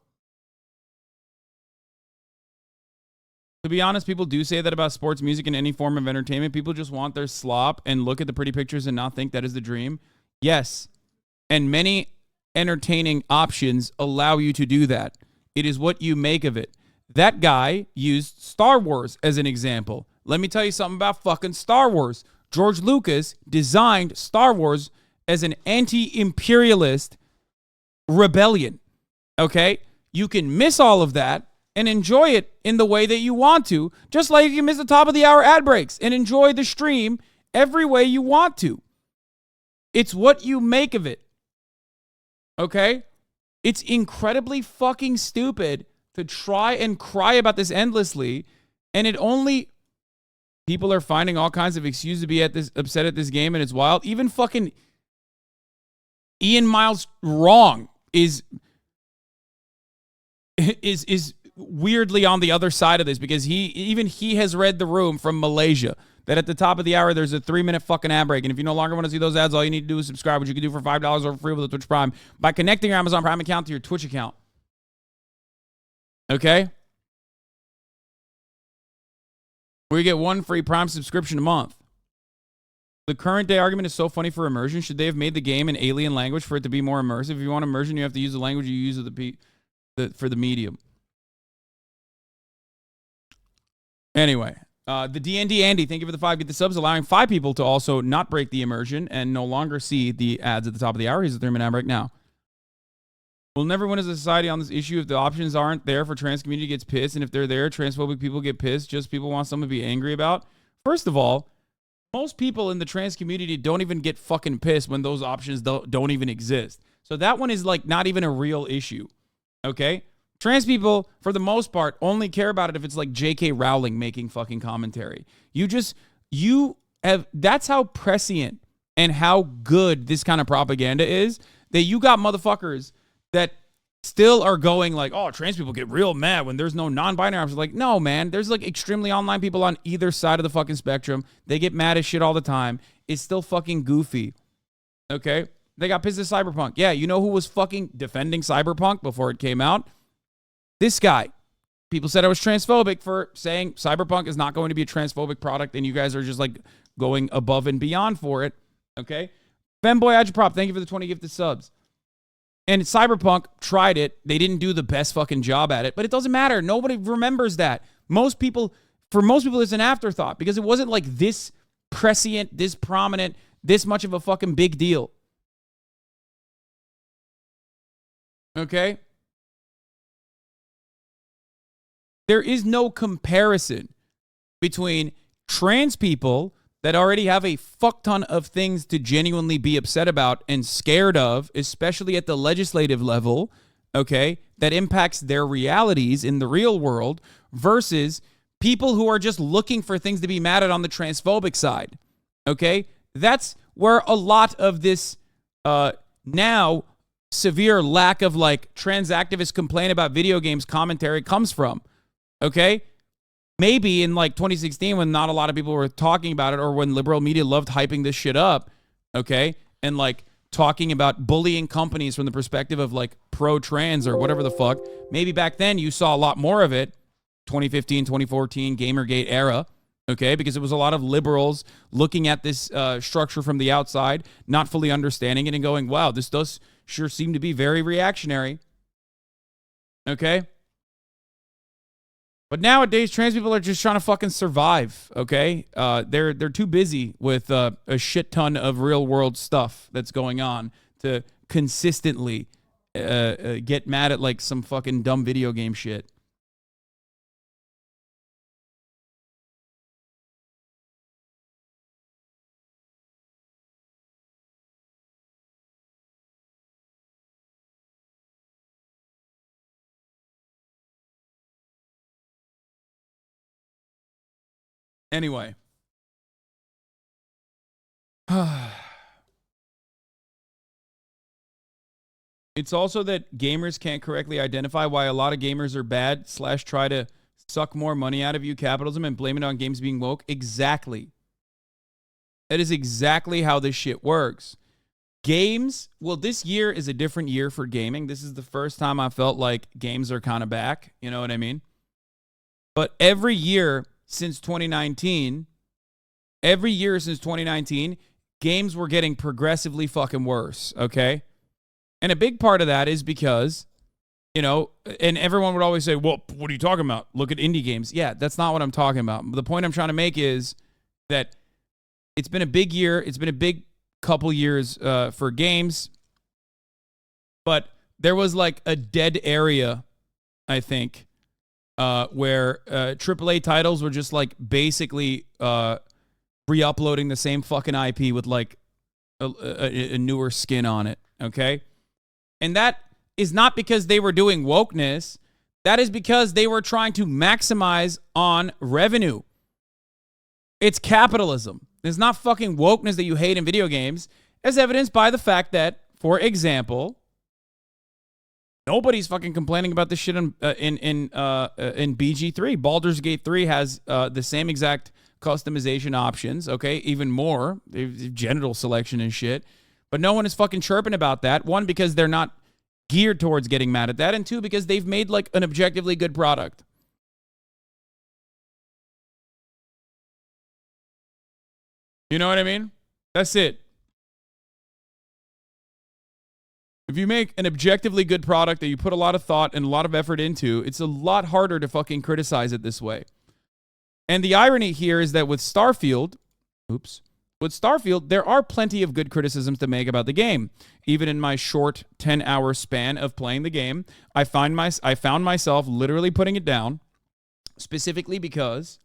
To be honest, people do say that about sports, music, and any form of entertainment. People just want their slop and look at the pretty pictures and not think that is the dream. Yes. And many entertaining options allow you to do that. It is what you make of it. That guy used Star Wars as an example. Let me tell you something about fucking Star Wars. George Lucas designed Star Wars as an anti-imperialist rebellion. Okay? You can miss all of that and enjoy it in the way that you want to, just like you miss the top of the hour ad breaks and enjoy the stream every way you want to. It's what you make of it. Okay? It's incredibly fucking stupid to try and cry about this endlessly, and people are finding all kinds of excuses to be upset at this game, and it's wild. Even fucking Ian Miles Wrong is weirdly on the other side of this because he has read the room from Malaysia that at the top of the hour there's a 3-minute fucking ad break, and if you no longer want to see those ads, all you need to do is subscribe, which you can do for $5 or free with a Twitch Prime by connecting your Amazon Prime account to your Twitch account. Okay? Where you get one free Prime subscription a month. The current day argument is so funny for immersion. Should they have made the game in alien language for it to be more immersive? If you want immersion, you have to use the language you use for the medium. Anyway, the DND Andy, thank you for the 5. Get the subs, allowing 5 people to also not break the immersion and no longer see the ads at the top of the hour. He's a 3-minute ad break now. We'll never win as a society on this issue if the options aren't there for trans community gets pissed, and if they're there, transphobic people get pissed. Just people want someone to be angry about. First of all, Most people in the trans community don't even get fucking pissed when those options don't even exist. So that one is like not even a real issue. Okay? Trans people, for the most part, only care about it if it's like J.K. Rowling making fucking commentary. That's how prescient and how good this kind of propaganda is, that you got motherfuckers that still are going like, oh, trans people get real mad when there's no non-binary options. Like, no, man, there's like extremely online people on either side of the fucking spectrum. They get mad as shit all the time. It's still fucking goofy. Okay? They got pissed at Cyberpunk. Yeah, you know who was fucking defending Cyberpunk before it came out? This guy. People said I was transphobic for saying Cyberpunk is not going to be a transphobic product, and you guys are just like going above and beyond for it. Okay? Femboy Agitprop, thank you for the 20 gifted subs. And Cyberpunk tried it. They didn't do the best fucking job at it, but it doesn't matter. Nobody remembers that. For most people, it's an afterthought because it wasn't like this prescient, this prominent, this much of a fucking big deal. Okay? There is no comparison between trans people that already have a fuck ton of things to genuinely be upset about and scared of, especially at the legislative level, okay, that impacts their realities in the real world, versus people who are just looking for things to be mad at on the transphobic side, okay? That's where a lot of this now severe lack of like trans activist complain about video games commentary comes from, okay? Maybe in like 2016 when not a lot of people were talking about it, or when liberal media loved hyping this shit up, okay? And like talking about bullying companies from the perspective of like pro-trans or whatever the fuck. Maybe back then you saw a lot more of it, 2015, 2014, Gamergate era, okay? Because it was a lot of liberals looking at this structure from the outside, not fully understanding it and going, wow, this does sure seem to be very reactionary, okay? But nowadays, trans people are just trying to fucking survive, okay? They're too busy with a shit ton of real-world stuff that's going on to consistently get mad at, like, some fucking dumb video game shit. Anyway. It's also that gamers can't correctly identify why a lot of gamers are bad / try to suck more money out of you, capitalism, and blame it on games being woke. Exactly. That is exactly how this shit works. Games, well, this year is a different year for gaming. This is the first time I felt like games are kind of back. You know what I mean? But every year since 2019, games were getting progressively fucking worse, okay? And a big part of that is because, you know, and everyone would always say, well, what are you talking about? Look at indie games. Yeah, that's not what I'm talking about. The point I'm trying to make is that it's been a big year. It's been a big couple years for games. But there was like a dead area, I think, where AAA titles were just like basically re-uploading the same fucking IP with like a newer skin on it, okay? And that is not because they were doing wokeness. That is because they were trying to maximize on revenue. It's capitalism. It's not fucking wokeness that you hate in video games, as evidenced by the fact that, for example, nobody's fucking complaining about this shit in BG3. Baldur's Gate 3 has the same exact customization options, okay? Even more. Genital selection and shit. But no one is fucking chirping about that. One, because they're not geared towards getting mad at that. And two, because they've made like an objectively good product. You know what I mean? That's it. If you make an objectively good product that you put a lot of thought and a lot of effort into, it's a lot harder to fucking criticize it this way. And the irony here is that with Starfield, there are plenty of good criticisms to make about the game. Even in my short 10-hour span of playing the game, I found myself literally putting it down, specifically because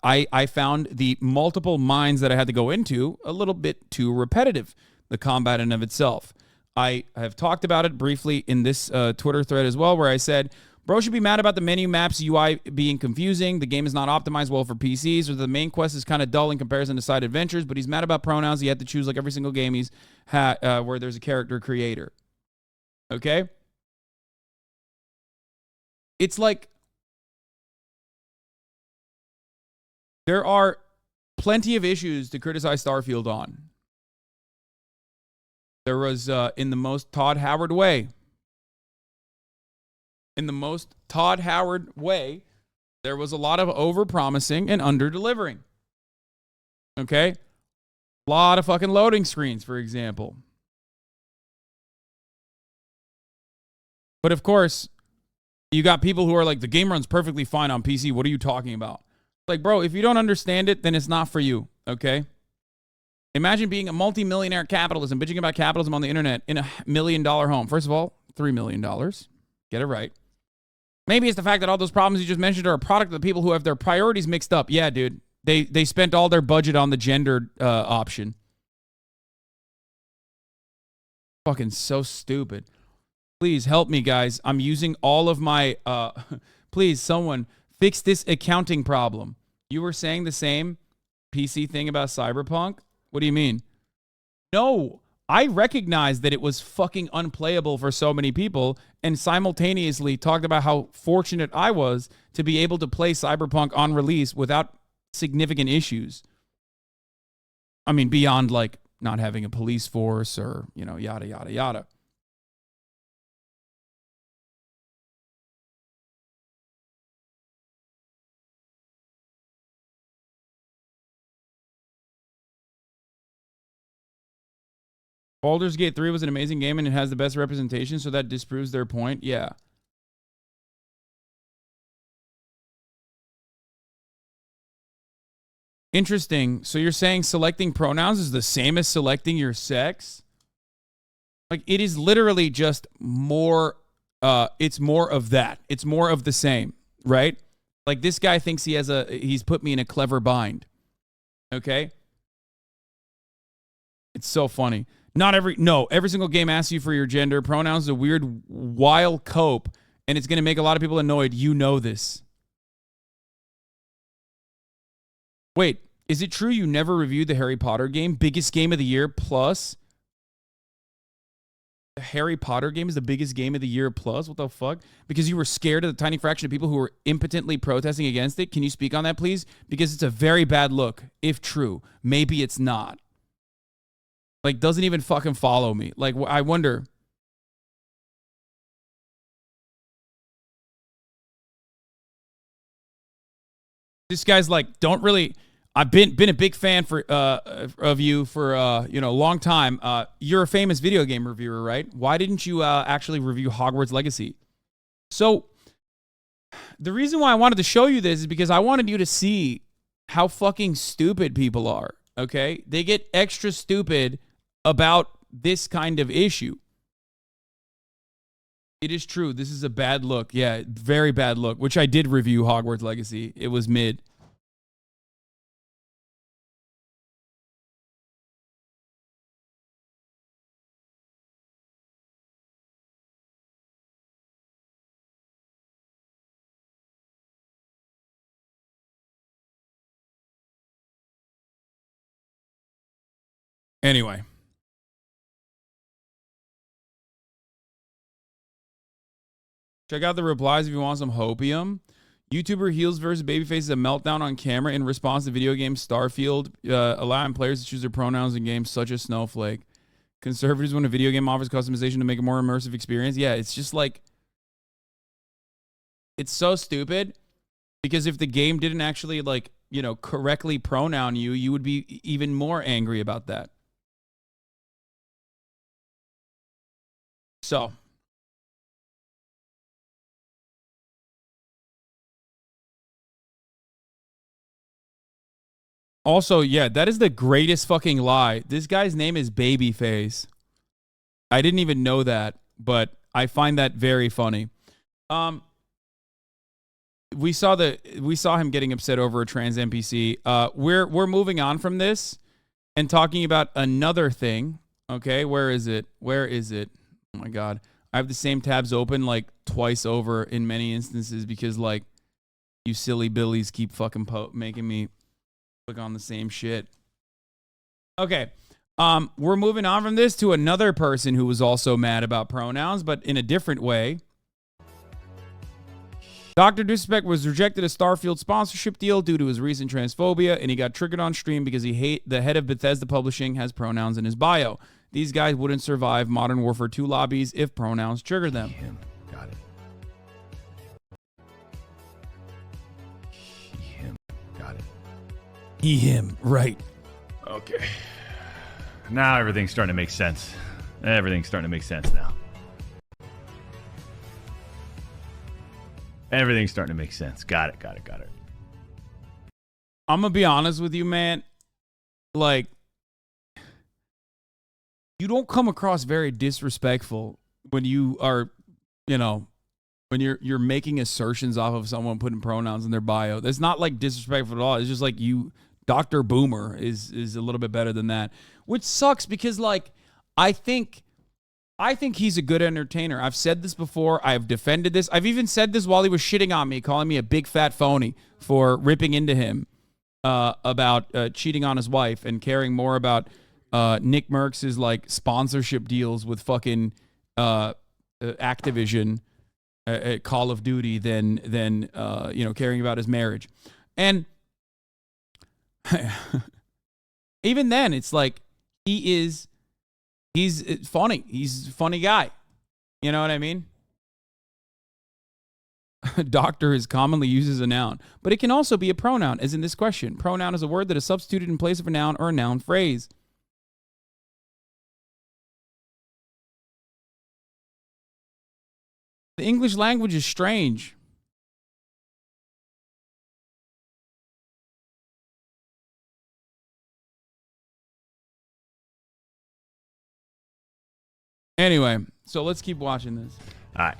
I found the multiple mines that I had to go into a little bit too repetitive, the combat in of itself. I have talked about it briefly in this Twitter thread as well, where I said, bro should be mad about the menu maps UI being confusing. The game is not optimized well for PCs, or the main quest is kind of dull in comparison to side adventures, but he's mad about pronouns. He had to choose like every single game he's had where there's a character creator. Okay? It's like there are plenty of issues to criticize Starfield on. There was, in the most Todd Howard way, there was a lot of over-promising and under-delivering. Okay? A lot of fucking loading screens, for example. But of course, you got people who are like, the game runs perfectly fine on PC. What are you talking about? Like, bro, if you don't understand it, then it's not for you, okay? Imagine being a multi-millionaire capitalist and bitching about capitalism on the internet in $1 million home. First of all, $3 million. Get it right. Maybe it's the fact that all those problems you just mentioned are a product of the people who have their priorities mixed up. Yeah, dude. They spent all their budget on the gender option. Fucking so stupid. Please help me, guys. I'm using all of my... please, someone, fix this accounting problem. You were saying the same PC thing about Cyberpunk? What do you mean? No, I recognized that it was fucking unplayable for so many people and simultaneously talked about how fortunate I was to be able to play Cyberpunk on release without significant issues. I mean, beyond like not having a police force or, you know, yada, yada, yada. Baldur's Gate 3 was an amazing game and it has the best representation, so that disproves their point. Yeah. Interesting. So you're saying selecting pronouns is the same as selecting your sex? Like, it is literally just more, it's more of that. It's more of the same, right? Like, this guy thinks he's put me in a clever bind. Okay? It's so funny. Every single game asks you for your gender. Pronouns is a weird, wild cope, and it's going to make a lot of people annoyed. You know this. Wait, is it true you never reviewed the Harry Potter game? Biggest game of the year plus? The Harry Potter game is the biggest game of the year plus? What the fuck? Because you were scared of the tiny fraction of people who were impotently protesting against it? Can you speak on that, please? Because it's a very bad look, if true. Maybe it's not. Like, doesn't even fucking follow me. Like, I wonder. This guy's like, don't really. I've been a big fan of you for a long time. You're a famous video game reviewer, right? Why didn't you actually review Hogwarts Legacy? So, the reason why I wanted to show you this is because I wanted you to see how fucking stupid people are. Okay, they get extra stupid about this kind of issue. It is true. This is a bad look. Yeah, very bad look, which I did review Hogwarts Legacy. It was mid. Anyway. Check out the replies if you want some hopium. YouTuber Heels versus Babyface is a meltdown on camera in response to video game Starfield, allowing players to choose their pronouns in games such as Snowflake. Conservatives when a video game offers customization to make a more immersive experience. Yeah, it's just like, it's so stupid because if the game didn't actually correctly pronoun you, you would be even more angry about that. So. Also, yeah, that is the greatest fucking lie. This guy's name is Babyface. I didn't even know that, but I find that very funny. we saw him getting upset over a trans NPC. We're moving on from this and talking about another thing. Okay, where is it? Oh my god, I have the same tabs open like twice over in many instances because like you silly billies keep fucking making me click on the same shit. Okay, we're moving on from this to another person who was also mad about pronouns, but in a different way. Dr. Disrespect was rejected a Starfield sponsorship deal due to his recent transphobia, and he got triggered on stream because the head of Bethesda Publishing has pronouns in his bio. These guys wouldn't survive Modern Warfare 2 lobbies if pronouns trigger them. Him. Got it. Him. Got it. He, him. Right. Okay. Now everything's starting to make sense. Everything's starting to make sense now. Everything's starting to make sense. Got it. I'm going to be honest with you, man. Like, you don't come across very disrespectful when you are, when you're making assertions off of someone putting pronouns in their bio. That's not like disrespectful at all. It's just like Dr. Boomer is a little bit better than that, which sucks because like, I think he's a good entertainer. I've said this before. I've defended this. I've even said this while he was shitting on me, calling me a big fat phony for ripping into him about cheating on his wife and caring more about Nick Merckx's like sponsorship deals with fucking Activision at Call of Duty than caring about his marriage. And even then, it's like he's funny. He's a funny guy. You know what I mean? Doctor is commonly used as a noun, but it can also be a pronoun, as in this question. Pronoun is a word that is substituted in place of a noun or a noun phrase. The English language is strange. Anyway, so let's keep watching this. All right.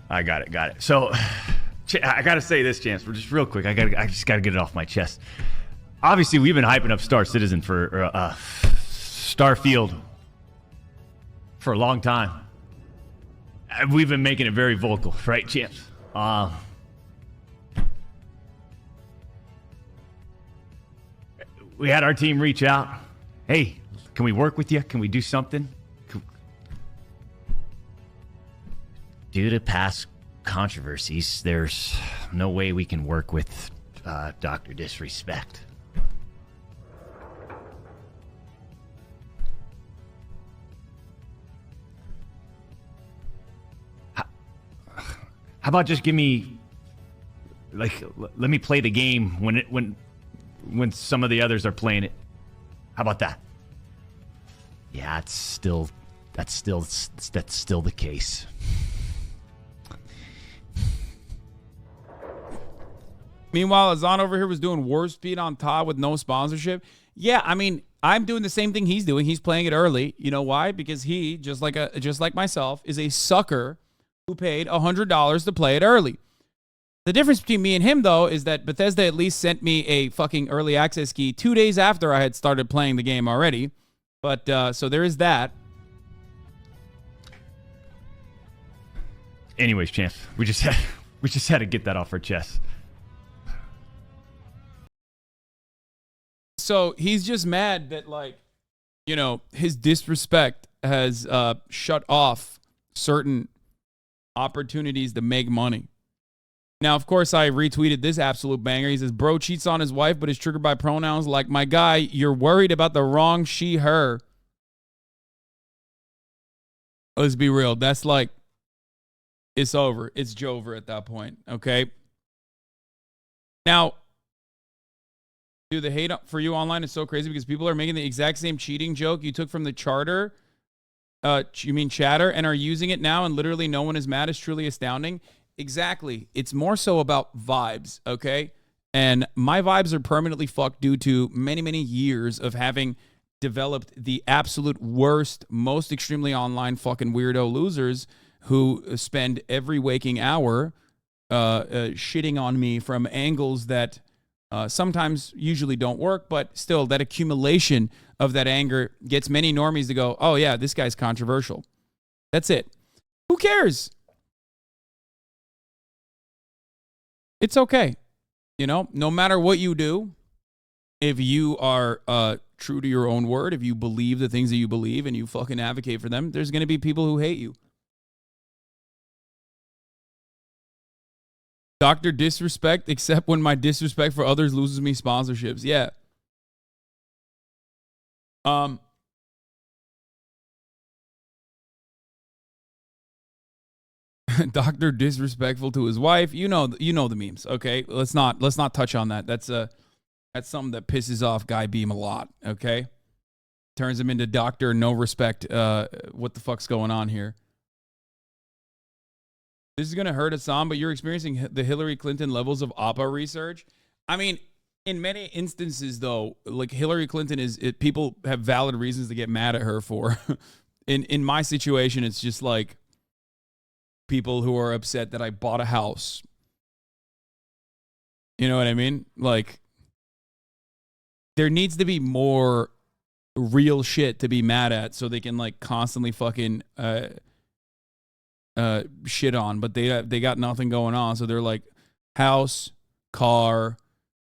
I got it. So, I got to say this, Chance, just real quick. I just got to get it off my chest. Obviously, we've been hyping up Star Citizen for Starfield for a long time. We've been making it very vocal, right, Chance? We had our team reach out. Hey, can we work with you? Can we do something? Due to past controversies, there's no way we can work with Dr. Disrespect. How about just give me, like, let me play the game when some of the others are playing it. How about that? Yeah, that's still the case. Meanwhile, Hasan over here was doing Warp Speed on Todd with no sponsorship. Yeah, I mean, I'm doing the same thing he's doing. He's playing it early. You know why? Because he, just like myself, is a sucker who paid $100 to play it early. The difference between me and him, though, is that Bethesda at least sent me a fucking early access key 2 days after I had started playing the game already. But, so there is that. Anyways, Chance, we just had to get that off our chest. So he's just mad that, like, his disrespect has shut off certain opportunities to make money. Now, of course, I retweeted this absolute banger. He says, bro cheats on his wife, but is triggered by pronouns. Like, my guy, you're worried about the wrong she, her. Let's be real. That's like, it's over. It's Jover at that point, okay? Now, dude, the hate for you online is so crazy because people are making the exact same cheating joke you took from the charter. You mean chatter, and are using it now, and literally no one is mad. Is truly astounding. Exactly. It's more so about vibes, okay? And my vibes are permanently fucked due to many, many years of having developed the absolute worst, most extremely online fucking weirdo losers who spend every waking hour shitting on me from angles that sometimes usually don't work, but still that accumulation of that anger gets many normies to go, oh yeah, this guy's controversial. That's it. Who cares? It's okay. You know, no matter what you do, if you are true to your own word, if you believe the things that you believe and you fucking advocate for them, there's going to be people who hate you. Dr. Disrespect, except when my disrespect for others loses me sponsorships. Yeah. Dr. Disrespectful to his wife. You know the memes, okay? Let's not touch on that. That's something that pisses off Guy Beam a lot, okay? Turns him into Dr. No Respect. What the fuck's going on here? This is going to hurt Hasan, but you're experiencing the Hillary Clinton levels of APA research. I mean, in many instances, though, like Hillary Clinton people have valid reasons to get mad at her for. In my situation, it's just like people who are upset that I bought a house. You know what I mean? Like, there needs to be more real shit to be mad at so they can like constantly fucking shit on, but they got nothing going on, so they're like house, car,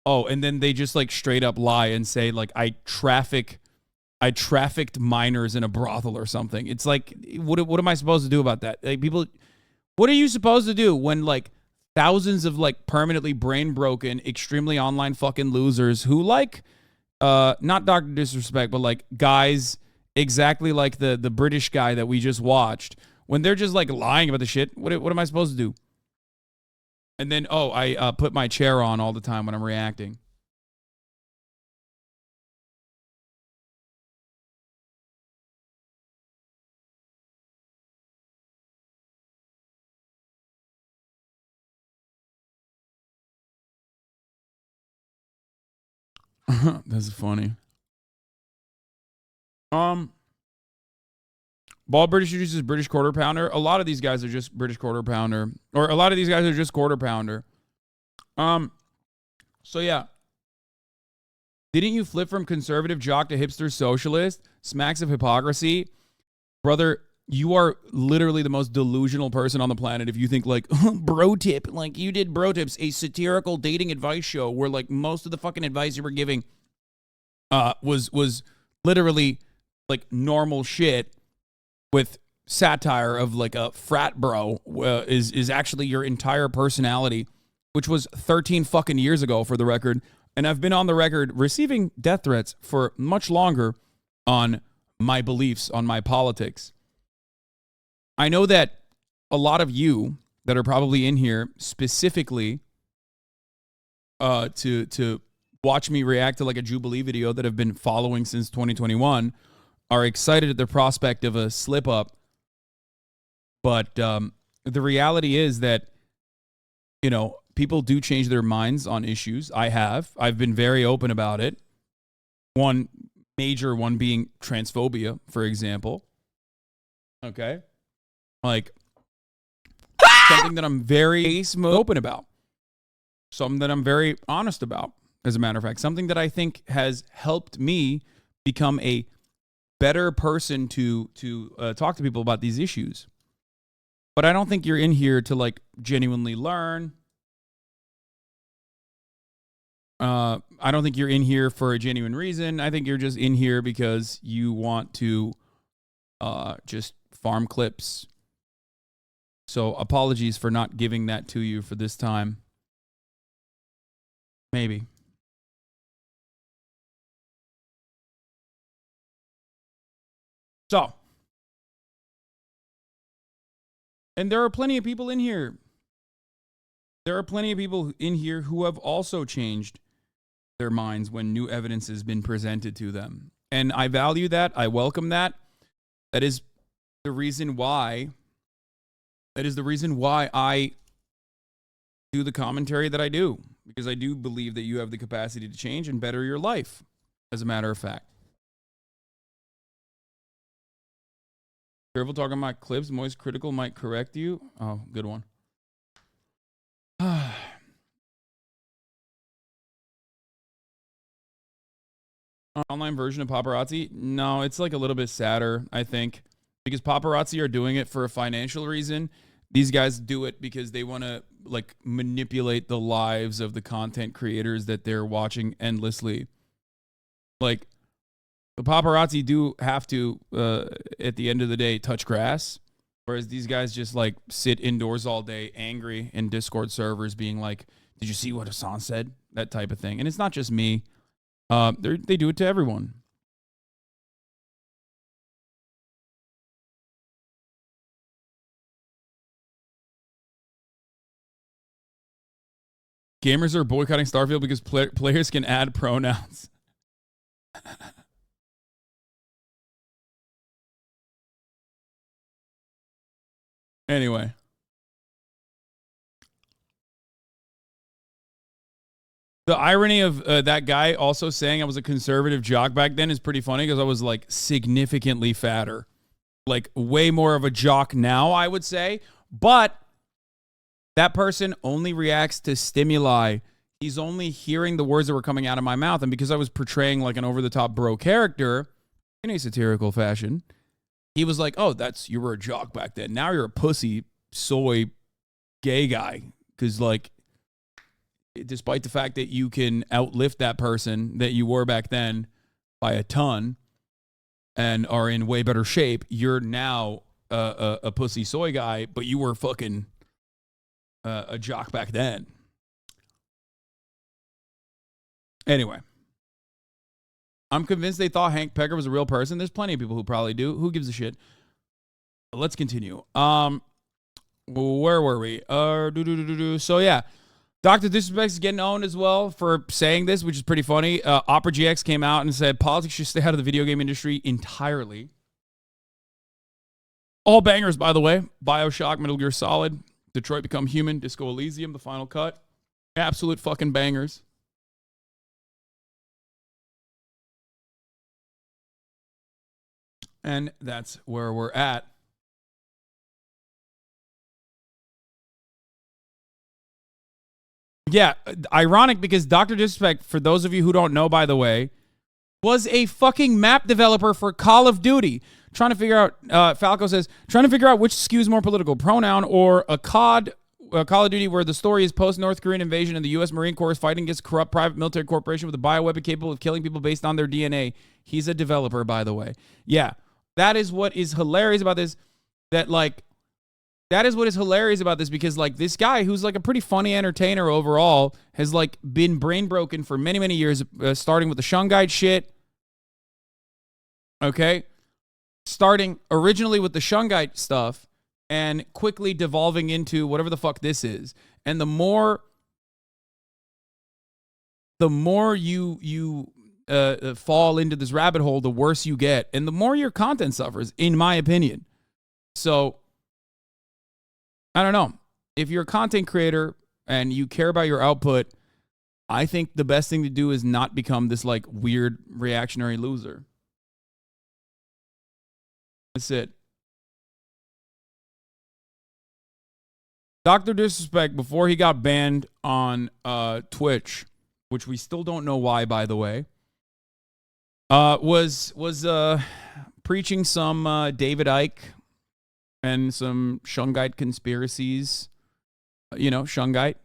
and then they just like straight up lie and say like I trafficked minors in a brothel or something. It's like what am I supposed to do about that? Like, people, what are you supposed to do when like thousands of like permanently brain broken, extremely online fucking losers who like not Dr. Disrespect, but like guys exactly like the British guy that we just watched, when they're just like lying about the shit, what am I supposed to do? And then, I put my chair on all the time when I'm reacting. That's funny. Ball British uses British quarter pounder. A lot of these guys are just British quarter pounder, or a lot of these guys are just quarter pounder. So yeah. Didn't you flip from conservative jock to hipster socialist? Smacks of hypocrisy. Brother, you are literally the most delusional person on the planet if you think like, bro tip, like you did Bro Tips, a satirical dating advice show where like most of the fucking advice you were giving was literally like normal shit with satire of like a frat bro is actually your entire personality, which was 13 fucking years ago for the record. And I've been on the record receiving death threats for much longer on my beliefs, on my politics. I know that a lot of you that are probably in here specifically to watch me react to like a Jubilee video that have been following since 2021 are excited at the prospect of a slip up. But the reality is that, you know, people do change their minds on issues. I've been very open about it. One major one being transphobia, for example. Okay. Like, something that I'm very open about. Something that I'm very honest about, as a matter of fact. Something that I think has helped me become a better person to talk to people about these issues. But I don't think you're in here to, like, genuinely learn. I don't think you're in here for a genuine reason. I think you're just in here because you want to just farm clips. So apologies for not giving that to you for this time. Maybe. So, and there are plenty of people in here. There are plenty of people in here who have also changed their minds when new evidence has been presented to them. And I value that. I welcome that. That is the reason why I do the commentary that I do. Because I do believe that you have the capacity to change and better your life, as a matter of fact. Careful talking about clips. Moist Critical might correct you. Oh, good one. Online version of paparazzi? No, it's like a little bit sadder, I think, because paparazzi are doing it for a financial reason. These guys do it because they want to like manipulate the lives of the content creators that they're watching endlessly. Like the paparazzi do have to, at the end of the day, touch grass. Whereas these guys just like sit indoors all day, angry in Discord servers, being like, "Did you see what Hasan said?" That type of thing. And it's not just me. They do it to everyone. Gamers are boycotting Starfield because players can add pronouns. Anyway. The irony of that guy also saying I was a conservative jock back then is pretty funny because I was like significantly fatter. Like way more of a jock now, I would say. But that person only reacts to stimuli. He's only hearing the words that were coming out of my mouth. And because I was portraying like an over-the-top bro character in a satirical fashion, he was like, "Oh, you were a jock back then. Now you're a pussy, soy, gay guy." Because like, despite the fact that you can outlift that person that you were back then by a ton and are in way better shape, you're now a pussy soy guy, but you were fucking a jock back then. Anyway, I'm convinced they thought Hank Pecker was a real person. There's plenty of people who probably do. Who gives a shit? Let's continue. Where were we? So yeah, Dr. Disrespect is getting owned as well for saying this, which is pretty funny. Opera GX came out and said politics should stay out of the video game industry entirely. All bangers, by the way. BioShock, Metal Gear Solid, Detroit Become Human, Disco Elysium, The Final Cut. Absolute fucking bangers. And that's where we're at. Yeah, ironic because Dr. Disrespect, for those of you who don't know, by the way, was a fucking map developer for Call of Duty. Trying to figure out, Falco says, trying to figure out which skews more political, Pronoun or a Call of Duty where the story is post-North Korean invasion and the U.S. Marine Corps is fighting against corrupt private military corporation with a bioweapon capable of killing people based on their DNA. He's a developer, by the way. Yeah, that is what is hilarious about this, that is what is hilarious about this because, like, this guy who's, like, a pretty funny entertainer overall has, like, been brain broken for many, many years, starting with the Shungite shit. Okay? Starting originally with the Shungite stuff and quickly devolving into whatever the fuck this is. And the more you fall into this rabbit hole, the worse you get. And the more your content suffers, in my opinion. So, I don't know. If you're a content creator and you care about your output, I think the best thing to do is not become this like weird reactionary loser. That's it. Dr. Disrespect, before he got banned on Twitch, which we still don't know why, by the way, was preaching some David Icke and some Shungite conspiracies. You know, Shungite.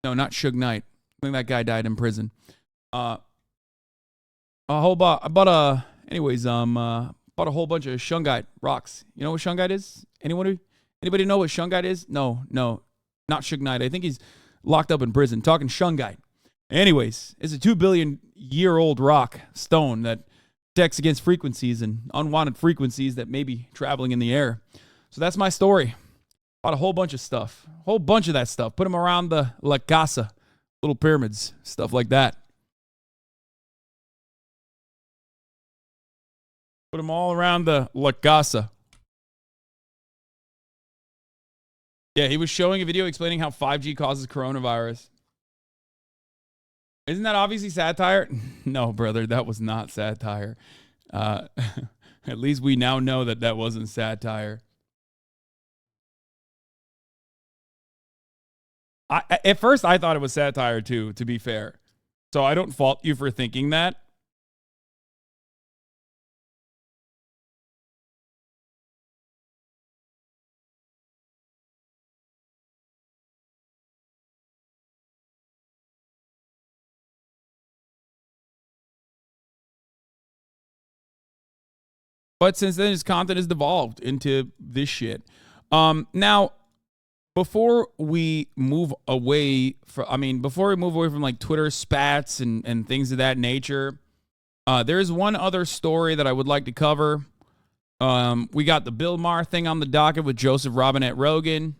No, not Suge Knight. I think that guy died in prison. Bought a whole bunch of Shungite rocks. You know what Shungite is? Anybody know what Shungite is? No, not Suge Knight. I think he's locked up in prison. Talking Shungite. Anyways, it's a 2 billion year old rock stone that protects against frequencies and unwanted frequencies that may be traveling in the air. So that's my story. Bought a whole bunch of stuff. A whole bunch of that stuff. Put them around the La Casa. Little pyramids. Stuff like that. Put them all around the La Casa. Yeah, he was showing a video explaining how 5G causes coronavirus. Isn't that obviously satire? No, brother, that was not satire. At least we now know that that wasn't satire. At first, I thought it was satire too, to be fair. So I don't fault you for thinking that. But since then, his content has devolved into this shit. Now, before we move away from, like Twitter spats and things of that nature, there's one other story that I would like to cover. We got the Bill Maher thing on the docket with Joseph Robinette Rogan.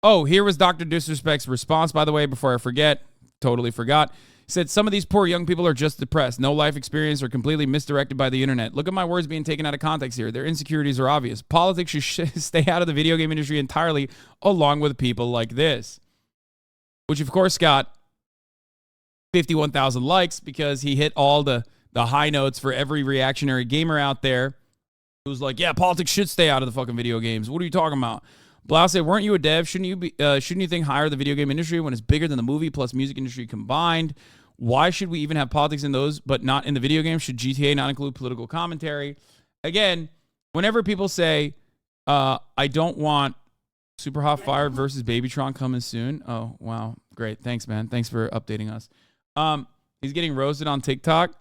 Oh, here was Dr. Disrespect's response, by the way, before I forget. Totally forgot. He said, some of these poor young people are just depressed, no life experience, or completely misdirected by the internet. Look at my words being taken out of context here. Their insecurities are obvious. Politics should stay out of the video game industry entirely, along with people like this. Which, of course, got 51,000 likes because he hit all the high notes for every reactionary gamer out there who's like, yeah, politics should stay out of the fucking video games. What are you talking about? Blau said, weren't you a dev? Shouldn't you think higher the video game industry when it's bigger than the movie plus music industry combined? Why should we even have politics in those, but not in the video game? Should GTA not include political commentary? Again, whenever people say, I don't want Super Hot Fire versus Babytron coming soon. Oh, wow. Great. Thanks, man. Thanks for updating us. He's getting roasted on TikTok.